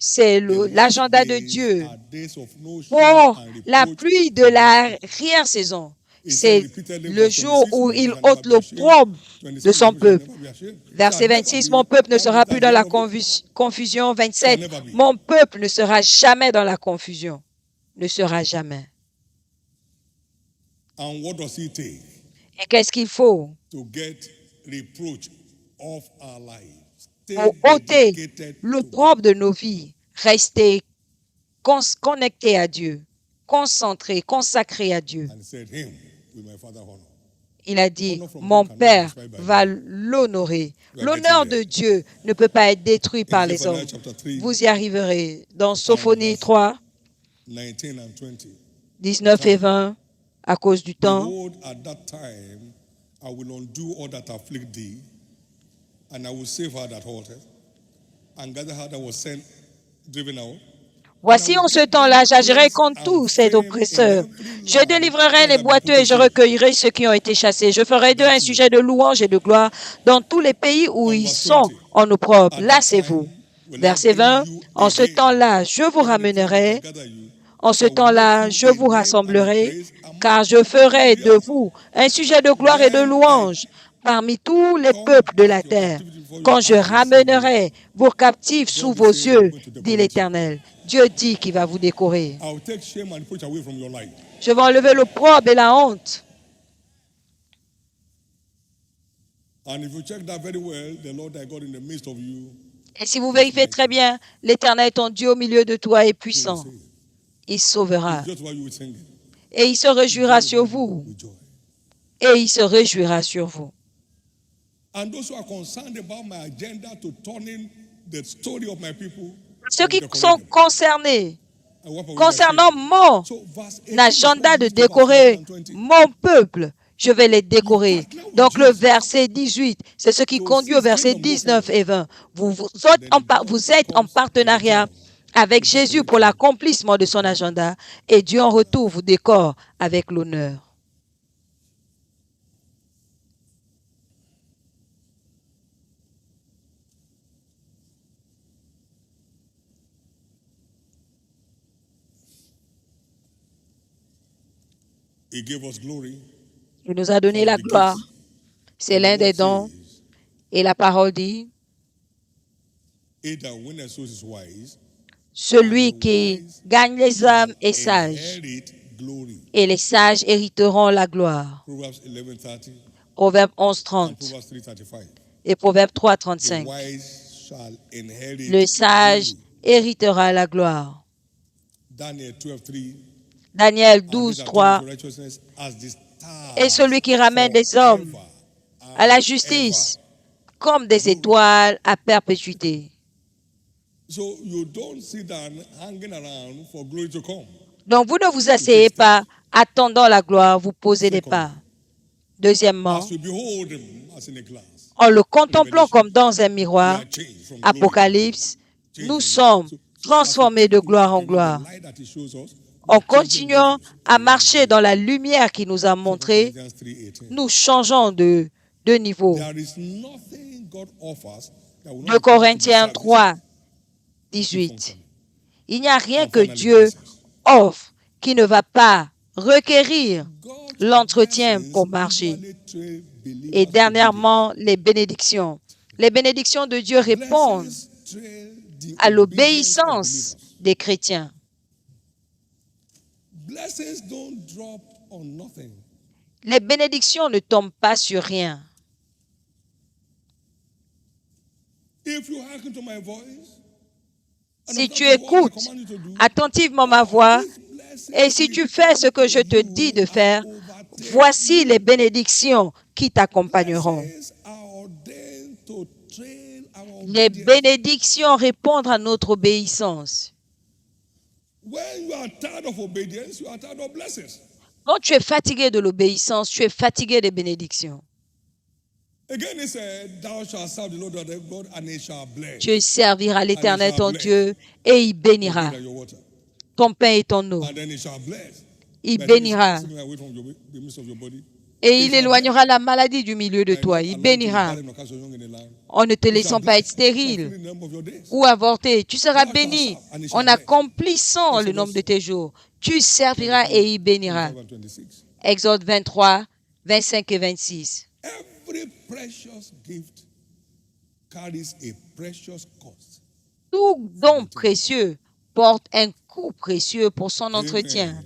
A: C'est
B: The
A: l'agenda
B: last
A: de
B: days
A: Dieu
B: are days of no shame
A: pour
B: and
A: la
B: reproach.
A: pluie de l'arrière-saison.
B: He said
A: C'est
B: repeatedly,
A: le
B: verse
A: jour
B: 26,
A: où
B: my people
A: il
B: shall never
A: ôte
B: be ashamed.
A: l'opprobre de
B: 27,
A: son
B: my people shall
A: peuple.
B: never be ashamed.
A: Verset
B: Shall never
A: 26,
B: be.
A: mon peuple ne
B: That
A: sera
B: means
A: plus
B: that's
A: dans
B: the
A: la
B: end of it.
A: confusion.
B: Shall
A: 27,
B: never be.
A: mon peuple ne sera jamais dans la confusion. Ne sera jamais.
B: And what does it take
A: Et qu'est-ce qu'il faut
B: to get reproach of our lives? Stay
A: pour ôter
B: dedicated to
A: l'opprobre de nos vies? Rester connecté à Dieu, concentré, consacré à Dieu.
B: and said, him will my father honor.
A: Il a dit, mon Père va l'honorer. L'honneur de Dieu ne peut pas être détruit par les hommes. Vous y arriverez. Dans Sophonie 3,
B: 19 and 20.
A: 19 et 20, à cause du temps.
B: Behold, at that time I will undo all that afflict thee, and I will save her that halteth, and gather her that was sent, driven out.
A: Voici en ce temps-là, j'agirai contre tous ces oppresseurs. Je délivrerai les boiteux et je recueillerai ceux qui ont été chassés. Je ferai d'eux un sujet de louange et de gloire dans tous les pays où ils sont en opprobre. Lassez-vous. Verset 20, en ce temps-là, je vous ramènerai. En ce temps-là, je vous rassemblerai, car je ferai de vous un sujet de gloire et de louange parmi tous les peuples de la terre, quand je ramènerai vos captifs sous vos yeux, dit l'Éternel. Dieu dit qu'il va vous décorer.
B: I will take shame and reproach away from your life.
A: Je vais enlever l'opprobre et la honte.
B: And if you check that very well, the Lord thy God in the midst of you,
A: Et si vous vérifiez très bien, l'Éternel, ton Dieu au milieu de toi, est puissant. Il sauvera.
B: just what you will sing
A: Et il se réjouira sur vous.
B: with joy.
A: Et il se réjouira sur vous.
B: And those who are concerned about my agenda to turning the story of my people,
A: Ceux qui sont concernés
B: and what will
A: concernant mon
B: So, verse 18 is
A: agenda
B: what
A: de
B: leads to verse
A: décorer
B: 19 and 20.
A: mon peuple, je vais les décorer. Donc le verset 18, c'est ce qui conduit au verset 19 et 20. Vous êtes en partenariat avec Jésus pour l'accomplissement de son agenda et Dieu en retour vous décore avec l'honneur.
B: He gave us glory.
A: Il nous a donné la gloire. C'est l'un des dons. Et la parole dit,
B: He that winneth souls is wise.
A: celui qui gagne les âmes est sage,
B: Inherit glory.
A: et les sages hériteront la gloire.
B: Proverbs 11:30
A: Proverbe
B: and
A: 11:30
B: Proverbs 3:35.
A: et Proverbe
B: The
A: 3:35.
B: wise shall inherit
A: Le sage
B: glory.
A: héritera la gloire.
B: Daniel 12:3.
A: Daniel
B: And these are
A: 12:3.
B: to righteousness as the stars
A: Et celui qui ramène des hommes
B: forever
A: à la
B: and
A: justice comme des étoiles à perpétuité.
B: ever. So you don't sit down hanging around for glory to come.
A: Donc vous ne vous asseyez pas attendant la gloire, vous posez des pas. Deuxièmement,
B: As we behold him as in a glass,
A: en le contemplant comme dans un
B: we
A: miroir,
B: are changed from glory
A: Apocalypse,
B: to
A: nous
B: glory.
A: sommes
B: So,
A: transformés de gloire en
B: the
A: gloire.
B: light that he shows us,
A: En continuant à marcher dans la lumière qu'il nous a montrée,
B: Corinthians 3:18.
A: nous changeons de niveau.
B: There is nothing God offers that will not
A: 2
B: be
A: Corinthiens 3, 18. Il n'y a rien que Dieu offre qui ne va pas requérir l'entretien pour marcher. Et dernièrement, les bénédictions. Les bénédictions de Dieu répondent à l'obéissance des chrétiens.
B: Blessings don't drop on nothing.
A: Les bénédictions ne tombent pas sur rien.
B: If you hearken to my voice, and
A: Si
B: observe
A: tu
B: what I
A: écoutes
B: command you to do,
A: attentivement ma voix
B: these blessings
A: et si tu fais ce que je te dis de faire,
B: overtake
A: voici les bénédictions qui t'accompagneront.
B: blessings are ordained to train our
A: Les
B: obedience.
A: bénédictions répondent à notre obéissance.
B: When you are tired of obedience, you are tired of blessings.
A: Quand tu es fatigué de l'obéissance, tu es fatigué des bénédictions.
B: Again, it said, "Thou shalt serve the Lord thy God, and he shall bless.
A: Tu serviras l'Éternel
B: shall
A: ton
B: bless
A: Dieu et il
B: Your
A: bénira
B: bread and your water.
A: ton pain et ton eau.
B: And then he shall bless.
A: Il
B: But I think
A: bénira
B: it's away from the midst of your body.
A: et
B: He
A: il
B: shall
A: éloignera la maladie du milieu de
B: bless.
A: toi.
B: And
A: Il
B: not allow to be
A: bénira
B: barren or cast young in the land.
A: en ne te
B: He shall
A: laissant pas être
B: bless by
A: stérile
B: filling the number of your days.
A: ou avorter. Tu seras
B: Thou shalt
A: béni
B: serve, and he
A: en
B: shall bless.
A: accomplissant le
B: Exodus
A: nombre de tes jours. Tu serviras et il bénira.
B: 25 and 26.
A: Exode 23, 25 et 26.
B: Every precious gift carries a precious cost.
A: Tout don précieux porte un coût précieux pour son entretien.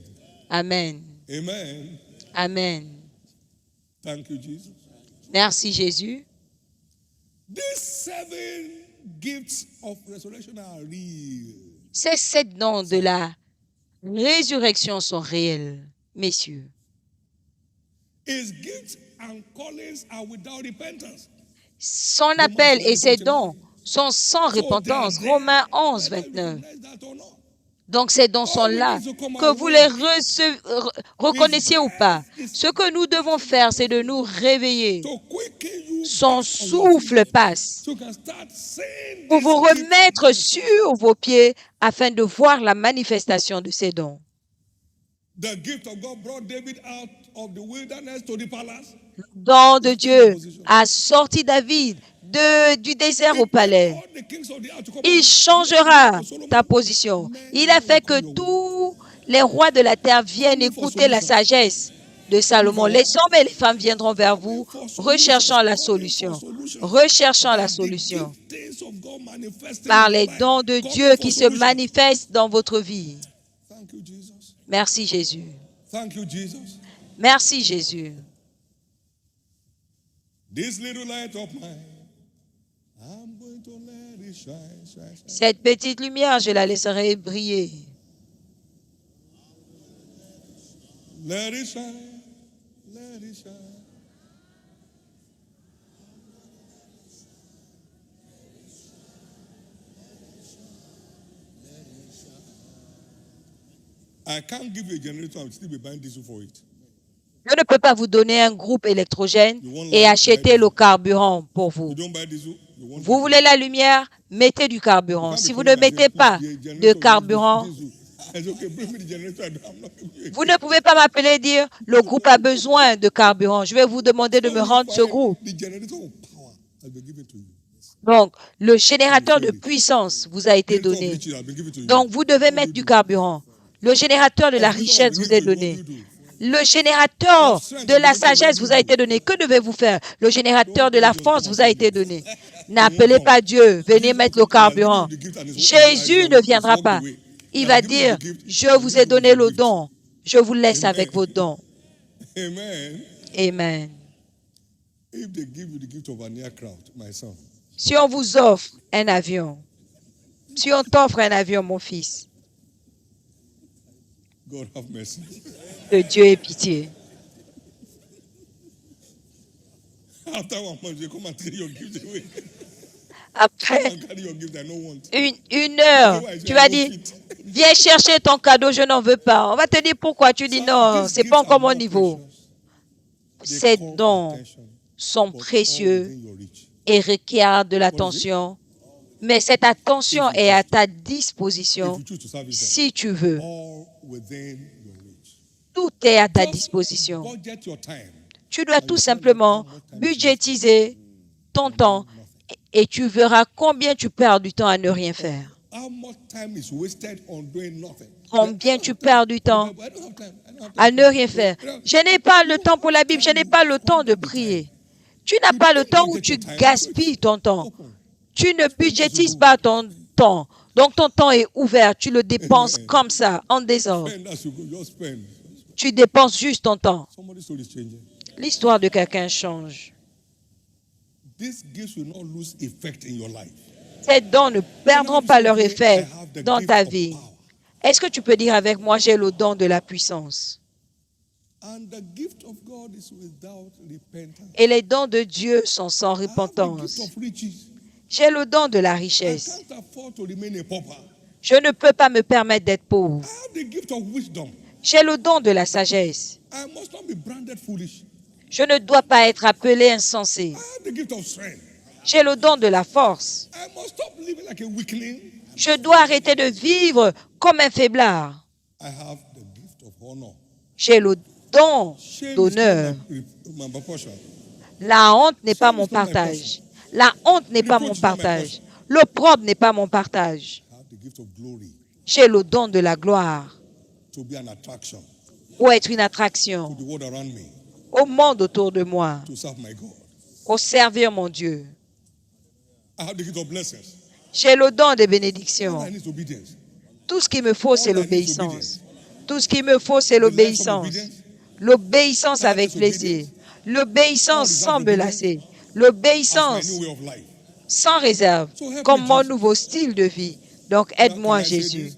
A: Amen.
B: Amen.
A: Amen.
B: Thank you, Jesus.
A: Merci Jésus.
B: These 7 gifts of resurrection are real.
A: Ces 7 dons de la résurrection sont réels, messieurs.
B: His gifts and callings are without repentance.
A: Son appel et ses dons sont sans repentance. Romains 11, 29. Donc ces dons sont là, que vous les reconnaissiez ou pas. Ce que nous devons faire, c'est de nous réveiller. Son souffle passe pour vous remettre sur vos pieds afin de voir la manifestation de ces dons.
B: The gift of God brought David out of the wilderness to the palace.
A: Le don de Dieu a sorti David du désert au palais. Il changera ta position. Il a fait que tous les rois de la terre viennent écouter la sagesse de Salomon. Les hommes et les femmes viendront vers vous recherchant la solution. Recherchant la solution. Par les dons de Dieu qui se manifestent dans votre vie. Merci Jésus. Merci Jésus. Cette petite lumière, je la laisserai briller.
B: Let it shine, let it shine. I can't give you a generator, I will still be buying diesel for it.
A: Je ne peux pas vous donner un groupe électrogène et acheter le carburant pour vous.
B: You don't buy diesel, you want
A: Vous voulez la lumière, mettez du carburant. Si vous ne mettez pas de carburant, vous ne pouvez pas m'appeler et dire le groupe a besoin de carburant. Je vais vous demander de me rendre ce groupe. Donc, le générateur de puissance vous a été donné. Donc, vous devez mettre du carburant. Le générateur de la richesse vous est donné. Le générateur de la sagesse vous a été donné. Que devez-vous faire? Le générateur de la force vous a été donné. N'appelez pas Dieu. Venez mettre le carburant. Jésus ne viendra pas. Il va dire, je vous ai donné le don. Je vous laisse avec vos dons. Amen. Si on vous offre un avion, si on t'offre un avion, mon fils, que Dieu ait pitié. Après une heure, tu vas dire, viens chercher ton cadeau, je n'en veux pas. On va te dire pourquoi. Tu dis non, c'est pas encore mon niveau. Ces dons sont précieux et requièrent de l'attention. Mais cette attention est à ta disposition si tu veux. Tout est à ta disposition. Tu dois tout simplement budgétiser ton temps et tu verras combien tu perds du temps à ne rien faire. Combien tu perds du temps à ne rien faire. Je n'ai pas le temps pour la Bible, je n'ai pas le temps de prier. Tu n'as pas le temps où tu gaspilles ton temps. Tu ne budgétises pas ton temps. Donc ton temps est ouvert. Tu le dépenses comme ça, en désordre. Tu dépenses juste ton temps. L'histoire de quelqu'un change. Ces dons ne perdront pas leur effet dans ta vie. Est-ce que tu peux dire avec moi, j'ai le don de la puissance? Et les dons de Dieu sont sans repentance. J'ai le don de la richesse. Je ne peux pas me permettre d'être pauvre. J'ai le don de la sagesse. Je ne dois pas être appelé insensé.
B: I have the gift of strength.
A: J'ai le don de la force.
B: I must stop living like a weakling.
A: Je dois arrêter de vivre comme un faiblard.
B: I have the gift of honor.
A: J'ai le don
B: Shame
A: d'honneur.
B: is not my portion.
A: La honte n'est pas mon partage. La honte n'est pas mon partage. L'opprobre n'est pas mon partage.
B: I have the gift of glory
A: J'ai le don de la gloire
B: to be an attraction
A: pour être une
B: to
A: attraction
B: the world around me,
A: au monde autour de moi,
B: to serve my God.
A: pour servir mon Dieu.
B: I have the gift of blessings.
A: J'ai le don des
B: All
A: bénédictions.
B: I need is obedience.
A: Tout ce qu'il me faut, c'est l'obéissance. Tout ce qu'il me faut, c'est l'obéissance. L'obéissance avec plaisir. L'obéissance sans me lasser.
B: As
A: L'obéissance
B: my new way of life.
A: sans réserve, comme mon nouveau style de vie. Donc, aide-moi, Jésus.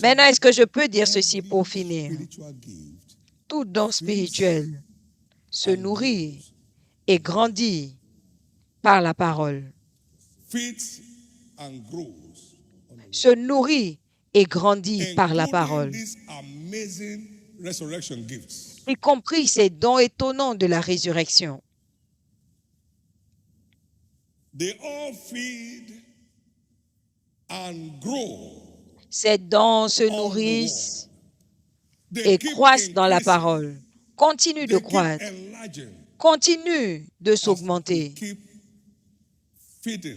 A: Maintenant, est-ce que je peux dire ceci pour finir?
B: Spiritual gift
A: Tout don spirituel se nourrit et grandit par la parole.
B: fits and grows,
A: Se nourrit et grandit par la
B: including
A: parole,
B: these amazing resurrection gifts.
A: y compris ces dons étonnants de la résurrection.
B: They all feed and grow.
A: Ces dons se nourrissent
B: They
A: et
B: keep
A: croissent dans la
B: increasing.
A: parole, continuent de
B: They keep
A: croître,
B: enlarging.
A: continuent de
B: As we
A: s'augmenter
B: keep feeding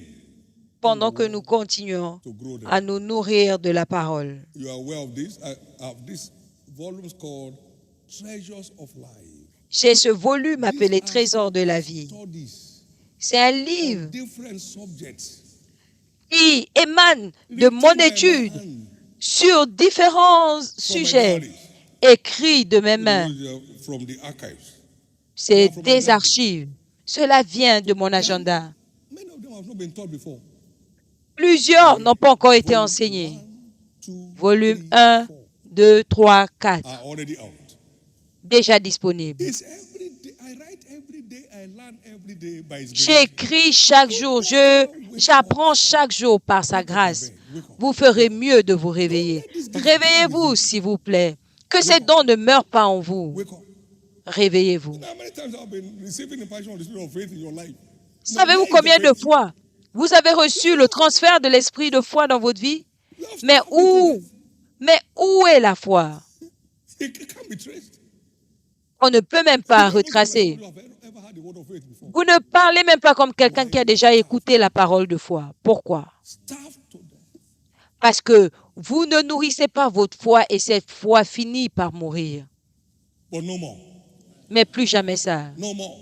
A: pendant que nous continuons
B: to grow them.
A: à nous nourrir de la parole.
B: You are aware of this? I have these volumes called Treasures of Life.
A: J'ai ce volume
B: These
A: appelé
B: are
A: Trésor de la vie.
B: studies
A: C'est un
B: on
A: livre
B: different subjects.
A: qui émane de
B: written
A: mon
B: by my
A: étude
B: hand
A: sur différents
B: from my
A: sujets,
B: diaries.
A: écrits de mes mains.
B: Those are from the archives.
A: C'est des archives. Cela vient de mon agenda.
B: Many of them have not been taught before.
A: Plusieurs n'ont pas encore été enseignés. Volume 1, 2, 3, 4,
B: are already out.
A: déjà disponibles.
B: It's every day. I write every day. I learn every day by His grace.
A: J'écris chaque jour, j'apprends chaque jour par sa grâce. Vous ferez mieux de vous réveiller. Réveillez-vous, s'il vous plaît. Que ces dons ne meurent pas en vous.
B: Wake up.
A: Réveillez-vous.
B: How many times have been receiving the passion of the Spirit of faith in your life?
A: Savez-vous combien de fois vous avez reçu le transfert de l'esprit de foi dans votre vie?
B: You have
A: Mais
B: stopped it.
A: où est la foi?
B: It can't be traced.
A: On ne peut même pas retracer.
B: You have ever had the word of faith before.
A: Vous ne parlez même pas comme quelqu'un qui a déjà écouté la parole de foi. Pourquoi?
B: Starved to death.
A: Parce que vous ne nourrissez pas votre foi et cette foi finit par mourir.
B: But no more.
A: Mais plus jamais ça.
B: No more.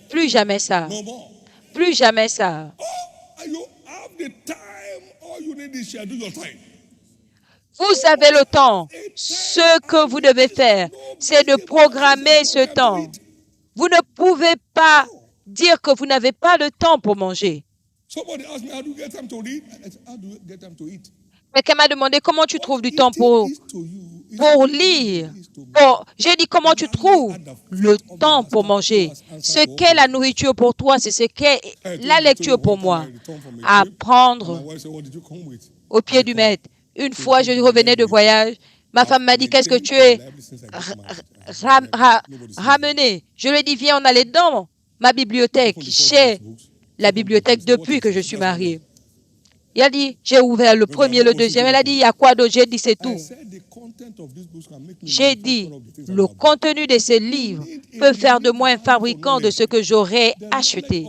A: Plus jamais ça.
B: No more.
A: Plus jamais ça.
B: Oh, you have the time. All you need is schedule your time.
A: Vous avez le temps. Ce que vous devez faire, c'est de programmer ce temps. Vous ne pouvez pas dire que vous n'avez pas de temps pour manger.
B: Somebody asked me, how do you get time to read? I said, how do you get time to eat?
A: Quelqu'un m'a demandé comment tu trouves du temps
B: Eating
A: pour
B: is to you.
A: pour lire. J'ai dit comment tu trouves le temps pour manger. Ce qu'est la nourriture pour toi, c'est ce qu'est la lecture pour moi. Apprendre
B: My wife said, what did you come with?
A: au pied du maître. Une fois, je revenais de voyage. Ma femme m'a dit, qu'est-ce que tu es ramené? Je lui ai dit, viens, on allait dans ma bibliothèque. J'ai la bibliothèque depuis que je suis mariée. Il a dit, j'ai ouvert le premier, le deuxième. Elle a dit, il y a quoi d'autre? J'ai dit, c'est tout. J'ai dit, le contenu de ces livres peut faire de moi un fabricant de ce que j'aurais acheté.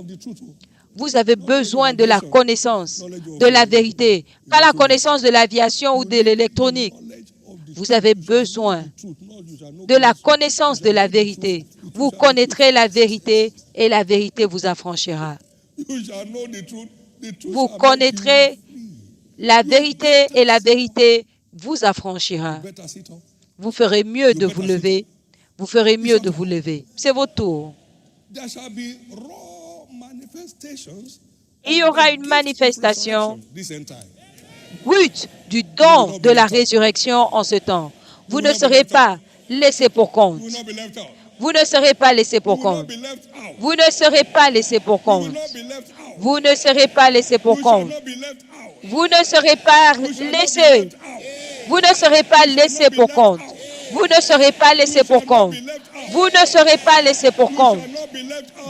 A: Vous avez besoin de la connaissance, de la vérité, pas la connaissance de l'aviation ou de l'électronique. Vous avez besoin de la connaissance de la vérité. Vous connaîtrez la vérité et la vérité vous affranchira. Vous connaîtrez la vérité et la vérité vous affranchira. Vous ferez mieux de vous lever. Vous ferez mieux de vous lever. C'est votre tour. Il y aura une manifestation brute du don de la résurrection en ce temps. Vous ne serez pas laissés pour compte. Vous ne serez pas laissés pour compte. Vous ne serez pas laissés pour compte. Vous ne serez pas laissés pour compte. Vous ne serez pas laissés. Vous ne serez pas laissés pour compte. Vous ne serez pas laissés pour compte. Vous ne serez pas laissés pour compte.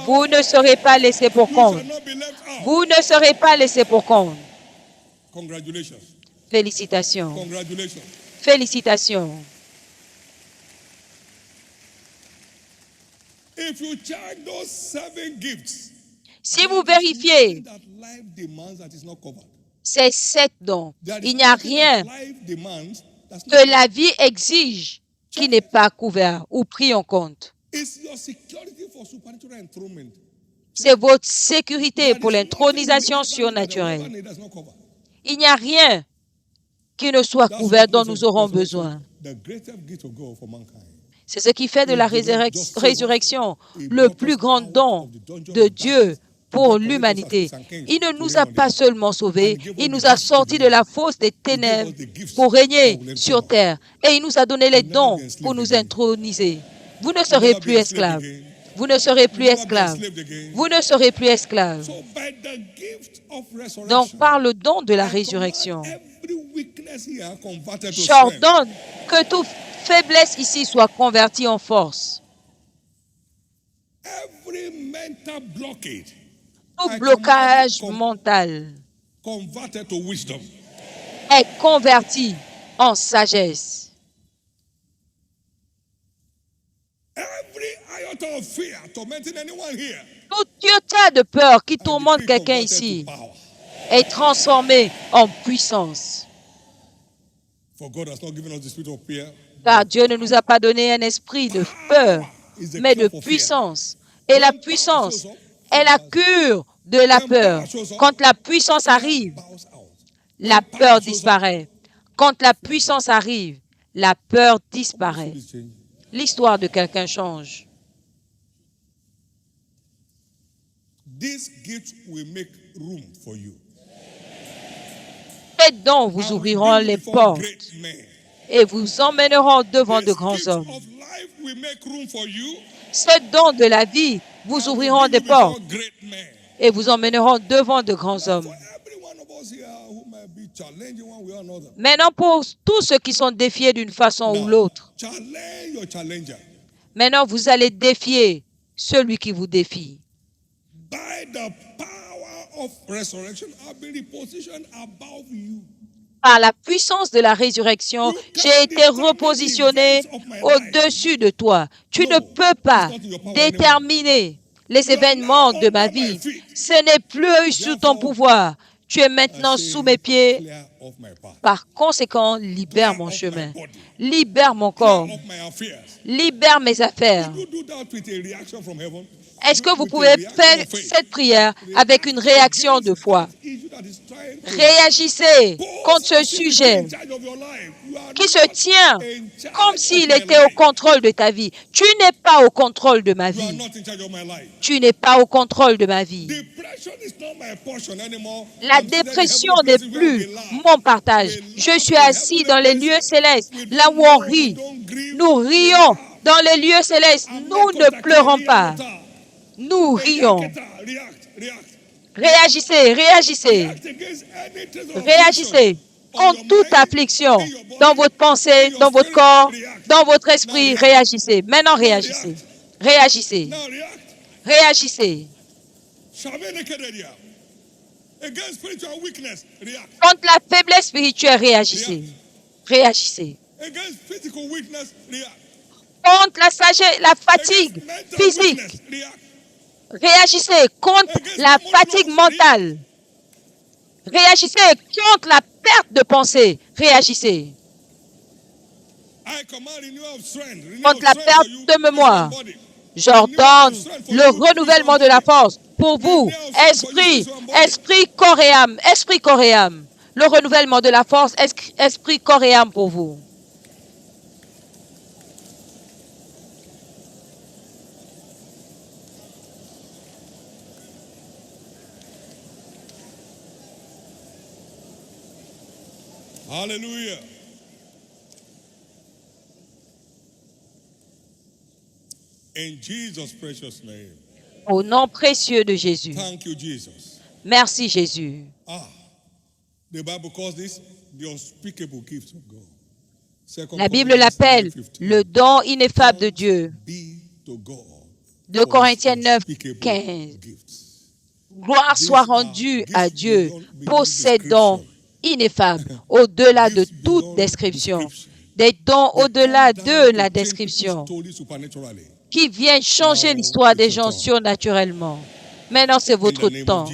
A: Vous ne serez pas laissés pour compte. Vous ne serez pas laissés pour compte. Félicitations. Félicitations. Si vous vérifiez ces 7 dons, il n'y a rien que la vie exige qui n'est pas couvert ou pris en compte. C'est votre sécurité pour l'intronisation surnaturelle. Il n'y a rien qui ne soit couvert dont nous aurons besoin. C'est ce qui fait de la résurrection le plus grand don de Dieu pour l'humanité. Il ne nous a pas seulement sauvés, il nous a sortis de la fosse des ténèbres pour régner sur terre. Et il nous a donné les dons pour nous introniser. Vous ne serez plus esclaves. Vous ne serez plus esclaves. Vous ne serez plus esclaves. Donc, par le don de la résurrection, j'ordonne que toute faiblesse ici soit convertie en force. Tout blocage mental est converti en sagesse. Tout iota de peur qui tourmente quelqu'un ici est transformé en puissance. Car Dieu ne nous a pas donné un esprit de peur, mais de puissance. Et la puissance est la cure de la peur. Quand la puissance arrive, la peur disparaît. Quand la puissance arrive, la peur disparaît. L'histoire de quelqu'un change. Ces dons vous ouvriront les portes et vous emmèneront devant de grands hommes. Ces dons de la vie vous ouvriront des portes et vous emmèneront devant de grands hommes. Maintenant, pour tous ceux qui sont défiés d'une façon ou l'autre, maintenant vous allez défier celui qui vous défie. Par la puissance de la résurrection, j'ai été repositionné au-dessus de toi. Tu ne peux pas déterminer les événements de ma vie. Ce n'est plus sous ton pouvoir. Tu es maintenant sous mes pieds. Par conséquent, libère mon chemin. Libère mon corps. Libère mes affaires. Est-ce que vous pouvez faire cette prière avec une réaction de foi? Réagissez contre ce sujet qui se tient comme s'il était au contrôle de ta vie. Tu n'es pas au contrôle de ma vie. Tu n'es pas au contrôle de ma vie. La dépression n'est plus mon partage. Je suis assis dans les lieux célestes, là où on rit. Nous rions dans les lieux célestes. Nous ne pleurons pas. Nous rions. Réagissez, réagissez. Réagissez contre toute affliction dans votre pensée, dans votre corps, dans votre esprit. Réagissez. Maintenant, réagissez. Réagissez. Réagissez. Contre la faiblesse spirituelle, réagissez. Réagissez. Contre la sagesse, la fatigue physique. Réagissez contre la fatigue mentale. Réagissez contre la perte de pensée. Réagissez. Contre la perte de mémoire. J'ordonne le renouvellement de la force pour vous. Esprit, corps et âme. Esprit, corps et âme. Le renouvellement de la force, esprit, corps et âme pour vous.
B: Hallelujah. In Jesus' precious name.
A: Au nom précieux de Jésus.
B: Thank you, Jesus.
A: Merci, Jésus.
B: The Bible calls this the unspeakable gift of God.
A: La Bible l'appelle le don ineffable de Dieu. 2 Corinthiens 9, 15. Gloire soit rendue à Dieu pour ces dons ineffables, au-delà de toute description. Des dons au-delà de la description qui viennent changer l'histoire des gens surnaturellement. Maintenant, c'est votre temps.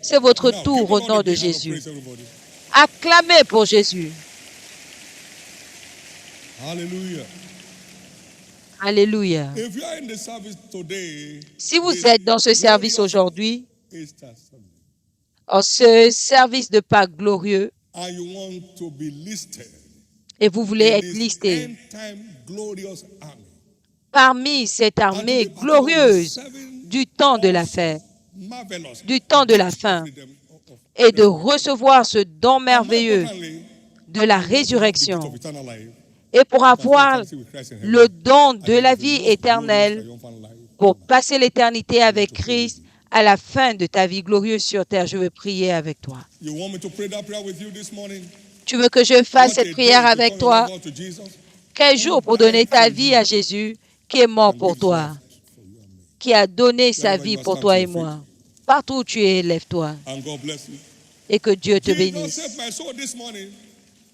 A: C'est votre tour au nom de Jésus. Acclamez pour Jésus.
B: Hallelujah.
A: Alléluia.
B: If you are in the service today,
A: Si vous êtes dans ce service aujourd'hui,
B: Easter Sunday,
A: en ce service de Pâques glorieux,
B: and you want to be listed
A: et vous voulez
B: in
A: être
B: this
A: listé
B: end-time glorious army,
A: parmi cette
B: and
A: armée
B: to be part of the
A: glorieuse
B: 7
A: du temps de la fin,
B: marvelous
A: du temps de la fin,
B: freedom of
A: et de recevoir ce don
B: and more
A: merveilleux
B: importantly,
A: de la
B: the gift
A: résurrection,
B: of eternal life,
A: et pour avoir
B: eternity with Christ in heaven,
A: le don
B: and
A: de
B: it
A: la
B: is the
A: vie
B: most glorious
A: éternelle
B: triumphant life.
A: pour passer l'éternité avec Christ à la fin de ta vie glorieuse sur terre. Je veux prier avec toi.
B: You want me to pray that prayer with you this morning?
A: Tu veux que je fasse
B: What
A: cette
B: a
A: prière
B: day to
A: avec
B: turn
A: toi?
B: your life over to Jesus
A: Quel jour pour donner ta vie à Jésus qui est mort
B: and
A: pour
B: give
A: toi,
B: life for you and me.
A: qui a donné sa
B: Wherever
A: vie
B: you are,
A: pour
B: stand
A: toi
B: to
A: et
B: your feet.
A: moi. Partout où tu es, lève-toi
B: And God bless you.
A: et que Dieu te
B: Jesus
A: bénisse.
B: saved my soul this morning.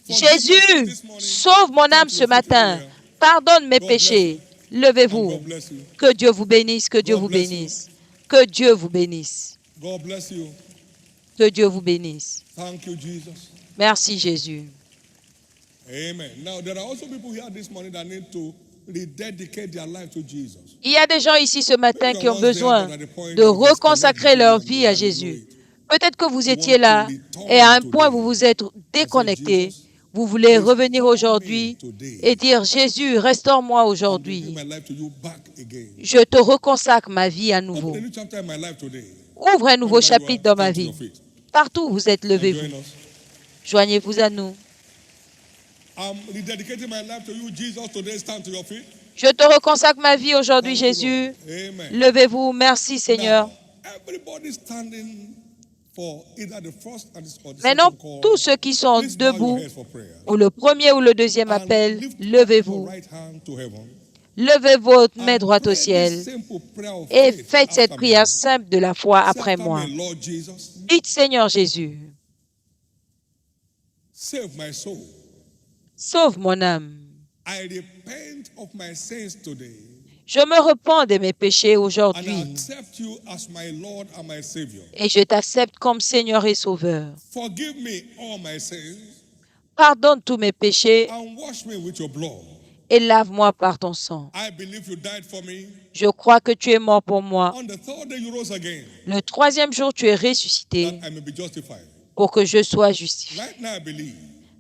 B: Forgive my sins
A: Jésus,
B: this morning.
A: sauve mon âme ce matin. Pardonne mes
B: God bless
A: péchés.
B: you.
A: Levez-vous.
B: And God bless you.
A: Que Dieu vous bénisse, que Dieu
B: God
A: vous
B: bless you.
A: bénisse. Que Dieu vous bénisse.
B: God bless you.
A: Que Dieu vous bénisse.
B: Thank you, Jesus.
A: Merci Jésus.
B: Amen. Now, there are also people here this morning that need to rededicate their life to Jesus.
A: Il y a des gens ici ce matin qui ont besoin de reconsacrer leur vie à Jésus. Peut-être que vous étiez là et à un point vous vous êtes déconnecté. Vous voulez revenir aujourd'hui et dire, Jésus, restaure-moi
B: I'm
A: aujourd'hui.
B: giving my life to you back again.
A: Je te reconsacre ma vie à nouveau.
B: Open a new chapter in my life today.
A: Ouvre un nouveau
B: Wherever you are,
A: chapitre dans ma
B: stand to
A: vie.
B: your feet.
A: Partout où vous êtes,
B: And
A: levez-vous.
B: join us.
A: Joignez-vous à nous.
B: I'm rededicating my life to you, Jesus. Today, stand to your feet.
A: Je te reconsacre ma vie aujourd'hui,
B: Thank you,
A: Jésus.
B: Lord. Amen.
A: Levez-vous. Merci, Seigneur.
B: Now, everybody standing for either the first and the
A: Maintenant,
B: second call,
A: tous ceux qui sont
B: please bow your
A: debout,
B: heads for prayer.
A: pour le premier ou le deuxième
B: And
A: appel,
B: lift up
A: levez-vous.
B: your right hand to heaven.
A: Levez votre main
B: And
A: droite
B: pray
A: au
B: this
A: ciel
B: simple prayer of
A: et
B: faith
A: faites cette
B: after
A: prière
B: me.
A: simple de la foi
B: Say
A: après
B: after
A: moi.
B: me, Lord Jesus,
A: Dites, Seigneur Jésus,
B: save my soul.
A: sauve mon âme.
B: I repent of my sins today,
A: Je me repens de mes péchés
B: and I
A: aujourd'hui
B: accept you as my Lord and my Savior.
A: et je t'accepte comme Seigneur et Sauveur.
B: Forgive me all my sins
A: Pardonne tous mes péchés
B: and wash me with your blood.
A: et lave-moi par ton sang.
B: I believe you died for me.
A: Je crois que tu es mort pour moi.
B: On the third day you rose again,
A: Le troisième jour, tu es ressuscité
B: that I may be justified.
A: pour que je sois justifié.
B: Right now I believe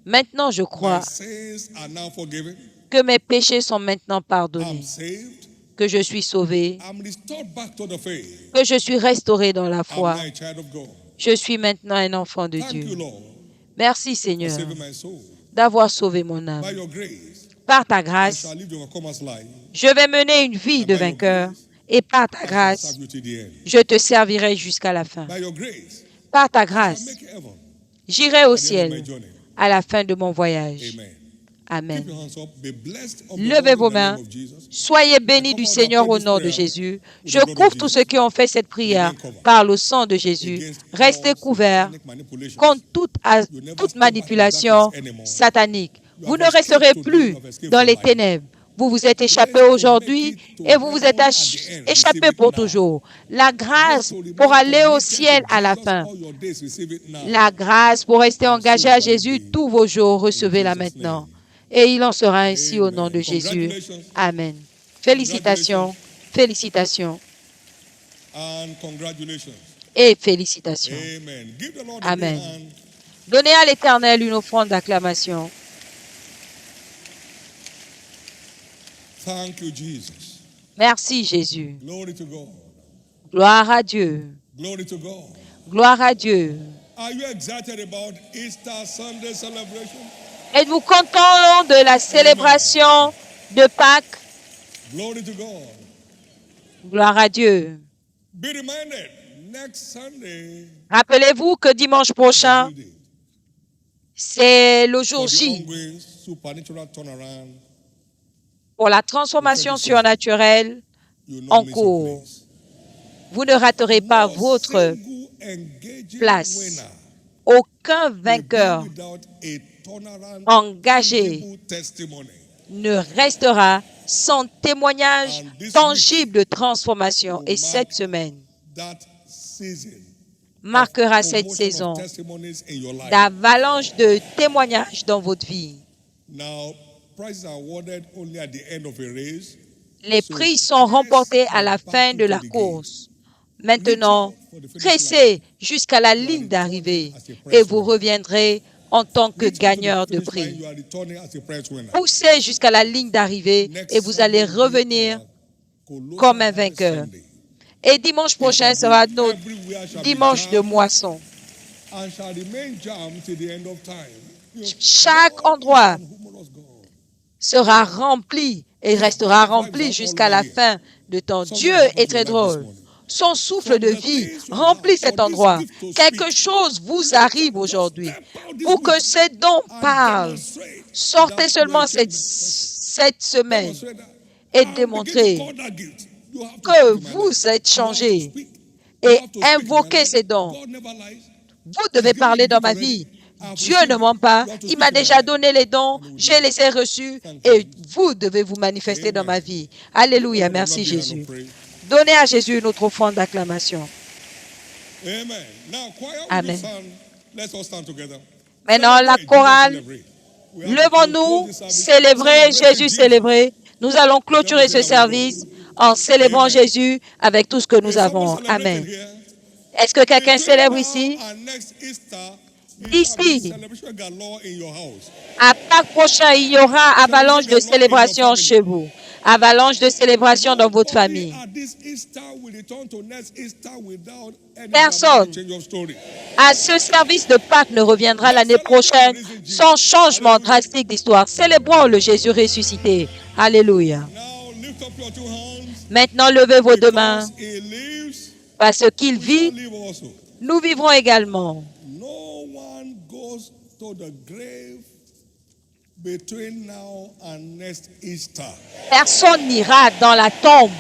A: Maintenant, je
B: my
A: crois
B: sins are now forgiven.
A: que mes péchés sont maintenant
B: I'm
A: pardonnés,
B: saved.
A: que je suis sauvé,
B: I'm restored back to the faith.
A: que je suis restauré dans la
B: I'm
A: foi.
B: now a child of God.
A: Je suis maintenant un enfant de
B: Thank you,
A: Dieu.
B: Lord,
A: Merci,
B: for
A: Seigneur,
B: saving my soul.
A: d'avoir sauvé mon
B: By
A: âme.
B: your grace,
A: Par ta
B: I
A: grâce,
B: shall live the overcomer's life.
A: je vais mener une vie de vainqueur. Et par ta
B: I shall
A: grâce,
B: serve you to the end.
A: je te servirai jusqu'à la fin.
B: By your grace,
A: Par ta
B: I shall
A: grâce,
B: make heaven
A: j'irai au
B: at the end of my
A: ciel
B: journey.
A: à la fin de mon voyage.
B: Amen.
A: Amen.
B: Keep your hands up. Be blessed of the
A: Levez
B: Lord
A: vos
B: in the name
A: mains.
B: of Jesus.
A: Soyez bénis du Seigneur au nom de Jésus. Je couvre tous ceux qui ont fait cette prière par le sang de Jésus. Restez couverts contre toute manipulation satanique. Vous ne resterez plus dans les ténèbres. Vous vous êtes échappé aujourd'hui et vous vous êtes échappé pour toujours. La grâce pour aller au ciel à la fin. La grâce pour rester engagé à Jésus tous vos jours, recevez-la maintenant. Et il en sera ainsi au nom de Jésus. Amen. Félicitations, félicitations
B: And congratulations.
A: et félicitations.
B: Amen. Give the Lord a
A: Amen.
B: big hand.
A: Donnez à l'Éternel une offrande d'acclamation.
B: Thank you, Jesus.
A: Merci Jésus.
B: Glory to God.
A: Gloire à Dieu.
B: Glory to God.
A: Gloire à Dieu.
B: Are you excited about Easter Sunday celebration?
A: Êtes-vous content de la célébration de Pâques?
B: Glory to God.
A: Gloire à Dieu.
B: Be reminded, next Sunday,
A: Rappelez-vous que dimanche prochain,
B: is the day
A: c'est le
B: for
A: jour
B: the
A: J
B: hungry supernatural turnaround
A: pour la transformation surnaturelle
B: you
A: en
B: not miss your
A: cours.
B: place.
A: Vous ne raterez pas
B: No
A: votre
B: single engaging
A: place.
B: winner
A: Aucun
B: will be
A: vainqueur
B: without a turnaround
A: engagé
B: tangible testimony.
A: ne restera sans témoignage
B: And this
A: tangible de transformation.
B: will
A: Et
B: mark
A: cette semaine
B: that season
A: marquera
B: of
A: cette
B: commotion
A: saison
B: of testimonies in your life.
A: d'avalanche de témoignages dans votre vie.
B: Now, prizes are awarded only at the end of a race.
A: Les
B: So
A: prix sont
B: press
A: remportés à
B: the
A: la fin
B: battle
A: de
B: to
A: la
B: the gate.
A: course. Maintenant,
B: Reach out for the finish line.
A: pressez jusqu'à la
B: You are
A: ligne d'arrivée
B: returning as a
A: et
B: press
A: vous
B: winner.
A: reviendrez en tant que
B: Reach out to the
A: gagneur de
B: finish line,
A: prix.
B: you are returning as a press winner.
A: Poussez jusqu'à la ligne d'arrivée
B: Next
A: et vous allez
B: Sunday will be
A: revenir
B: our Colossal
A: comme un
B: Harvest
A: vainqueur.
B: Sunday.
A: Et dimanche
B: It
A: prochain
B: shall
A: sera
B: be
A: notre
B: everywhere shall be
A: dimanche de
B: jammed
A: moisson.
B: and shall remain jammed till the end of time. You know,
A: Chaque
B: God is
A: endroit
B: an humorous God.
A: sera rempli et restera rempli jusqu'à la fin de temps. Dieu est très drôle. Son souffle de vie remplit cet endroit. Quelque chose vous arrive aujourd'hui. Pour que ces dons parlent, sortez seulement cette semaine et démontrez que vous êtes changé et invoquez ces dons. Vous devez parler dans ma vie. Dieu ne ment pas. Il m'a déjà donné les dons. Je les ai reçus et vous devez vous manifester dans ma vie. Alléluia. Merci Jésus. Donnez à Jésus une autre offrande d'acclamation.
B: Amen. Now, choir,
A: Amen.
B: let's all stand together.
A: Maintenant, la
B: Celebrate,
A: chorale,
B: Jesus celebrate. We have to
A: levons-nous,
B: close this service.
A: célébrer
B: Celebrate
A: Jésus,
B: Jesus.
A: célébrer. Nous allons clôturer ce service en célébrant
B: Amen.
A: Jésus avec tout ce que nous
B: Is someone
A: avons.
B: celebrating
A: Amen.
B: here?
A: Est-ce que quelqu'un
B: Between
A: célèbre
B: now
A: ici?
B: and next Easter, you
A: D'ici.
B: have a celebration galore in your house.
A: À Pâques prochain, il y aura avalanche de célébration chez vous. Avalanche de célébration dans votre famille.
B: At this Easter, we return to next Easter without any
A: Personne.
B: dramatic change of story.
A: À ce service de Pâques ne reviendra l'année prochaine sans changement drastique d'histoire. Célébrons le Jésus ressuscité. Alléluia.
B: Now lift up your two hands.
A: Maintenant, levez vos deux mains.
B: Because he lives,
A: Parce qu'il
B: we
A: vit,
B: shall live also.
A: nous vivrons également.
B: No one goes to the grave between now and next Easter.
A: Personne n'ira dans la tombe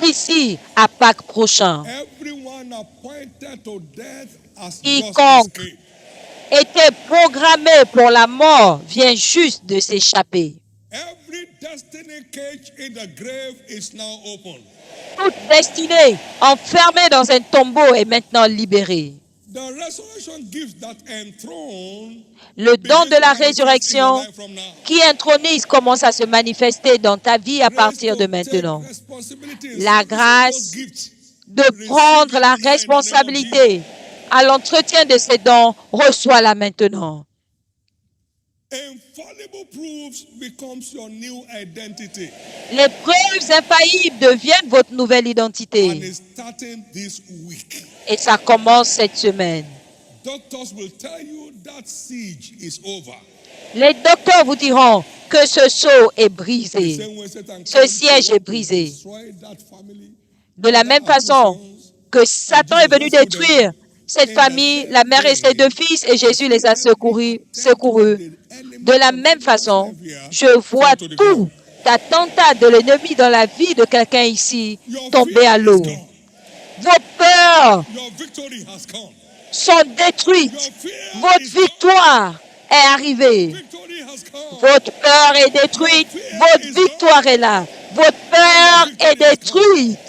A: d'ici à Pâques prochain.
B: Everyone appointed to death has just
A: Quiconque
B: escaped.
A: était programmé pour la mort vient juste de s'échapper.
B: Every destiny cage in the grave is now open.
A: Toute destinée enfermée dans un tombeau est maintenant libérée.
B: The resurrection gift that enthrone
A: Le don
B: begins
A: de
B: to
A: la
B: manifest in your
A: résurrection
B: life from now.
A: qui intronise commence à se manifester dans ta vie à partir de
B: Grace to take
A: maintenant.
B: responsibility in
A: La
B: servicing
A: grâce
B: those gifts.
A: de prendre la responsabilité à l'entretien de ces dons, reçois-la maintenant.
B: Infallible proofs becomes your new identity.
A: Les preuves infaillibles deviennent votre nouvelle
B: And
A: identité.
B: it's starting this week.
A: Et ça commence cette semaine.
B: Doctors will tell you that siege is over.
A: Les docteurs vous diront que ce sceau est
B: The
A: brisé.
B: same way Satan
A: Ce
B: came
A: siège
B: to
A: est brisé.
B: destroy that family.
A: De la même façon que Satan est venu détruire cette famille, la mère et ses deux fils, et Jésus les a secourus. De la même façon, je vois tout attentat de l'ennemi dans la vie de quelqu'un ici tomber à l'eau. Vos peurs
B: Your victory has come.
A: sont détruites.
B: Your fear
A: Votre
B: is gone.
A: victoire est arrivée.
B: Victory has come.
A: Votre peur est détruite. Votre victoire est là. Votre peur est détruite.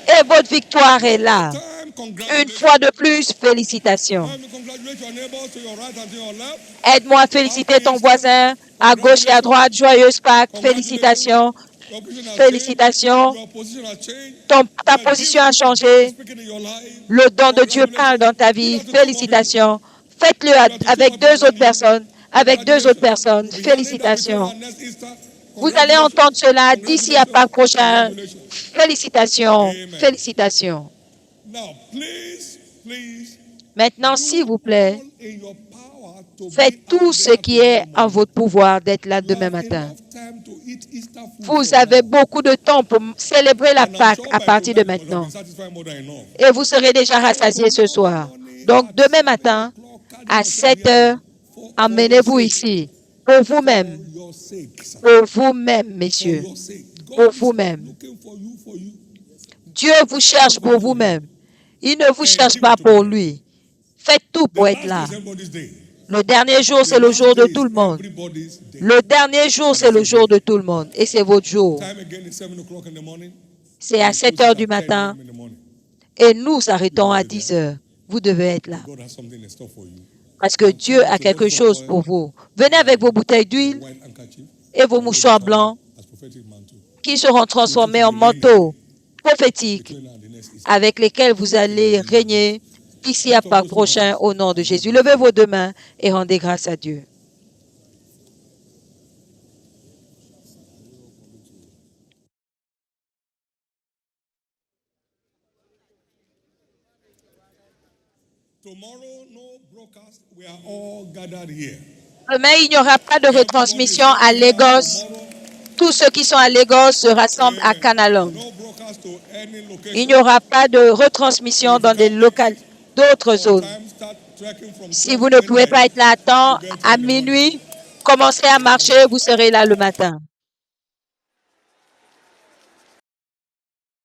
A: Et votre victoire est là.
B: Time,
A: Une
B: congratulations.
A: fois de plus, félicitations.
B: Time to congratulate your neighbors to your right and to your left.
A: Aide-moi à féliciter ton voisin à gauche et à droite. Joyeuse Pâques. Félicitations.
B: Your position has
A: Félicitations.
B: changed. Your position has changed.
A: Ta position a changé.
B: Speaking in your life.
A: Le don de Dieu parle dans ta vie. Félicitations. Faites-le avec deux autres personnes. Avec deux autres personnes. Félicitations. Vous allez entendre cela d'ici à Pâques prochain. Félicitations. Félicitations.
B: Now, please,
A: Maintenant, s'il vous plaît,
B: all in your power to
A: faites
B: be
A: tout
B: out
A: ce
B: there
A: qui est
B: tomorrow
A: en votre pouvoir d'être là
B: morning.
A: demain
B: You have
A: matin.
B: enough time to eat Easter food
A: Vous
B: for
A: avez
B: now.
A: beaucoup de temps pour célébrer la
B: And I'm
A: Pâques
B: sure
A: à
B: by
A: partir de
B: tonight you will
A: maintenant.
B: have been satisfied more than enough.
A: Et vous serez déjà rassasiés ce soir. Donc, demain matin, à 7 heures, emmenez-vous ici Pour vous-même.
B: For your sake, sir.
A: Pour vous-même,
B: For
A: messieurs.
B: your sake.
A: Pour
B: God is
A: vous-même.
B: looking for you, for you.
A: Dieu vous cherche pour vous-même. Il ne vous cherche pas pour lui. Faites tout
B: The
A: pour être
B: last
A: là.
B: day is everybody's day.
A: Le dernier jour,
B: The
A: c'est le
B: last
A: jour de
B: day
A: tout
B: is
A: le monde.
B: everybody's day.
A: Le dernier jour, c'est le jour de tout le monde. Et c'est votre jour.
B: Time again is 7 o'clock in the morning.
A: C'est à
B: We
A: 7
B: close
A: heures
B: at
A: du
B: 10
A: matin.
B: a.m. in the morning.
A: Et nous arrêtons à 10 heures. Vous devez être là.
B: God has something in store for you.
A: Parce que Dieu a quelque chose pour vous. Venez avec vos bouteilles d'huile
B: White handkerchief.
A: et vos mouchoirs blancs
B: As prophetic mantle.
A: qui seront transformés en manteaux prophétiques
B: Between now and the next Easter.
A: avec lesquels vous allez régner d'ici à Pâques prochain au nom de Jésus. Levez vos deux mains et rendez grâce à Dieu.
B: Tomorrow, no broadcast. We are all gathered here.
A: Demain, il n'y aura pas de retransmission à Lagos. Tous ceux qui sont à Lagos se rassemblent à Canalong.
B: No broadcast to any location.
A: Il n'y aura pas de retransmission dans des locales d'autres zones.
B: Time, start trekking from
A: Si vous ne pouvez pas être là à temps, à minuit, commencez à marcher, vous serez là le matin.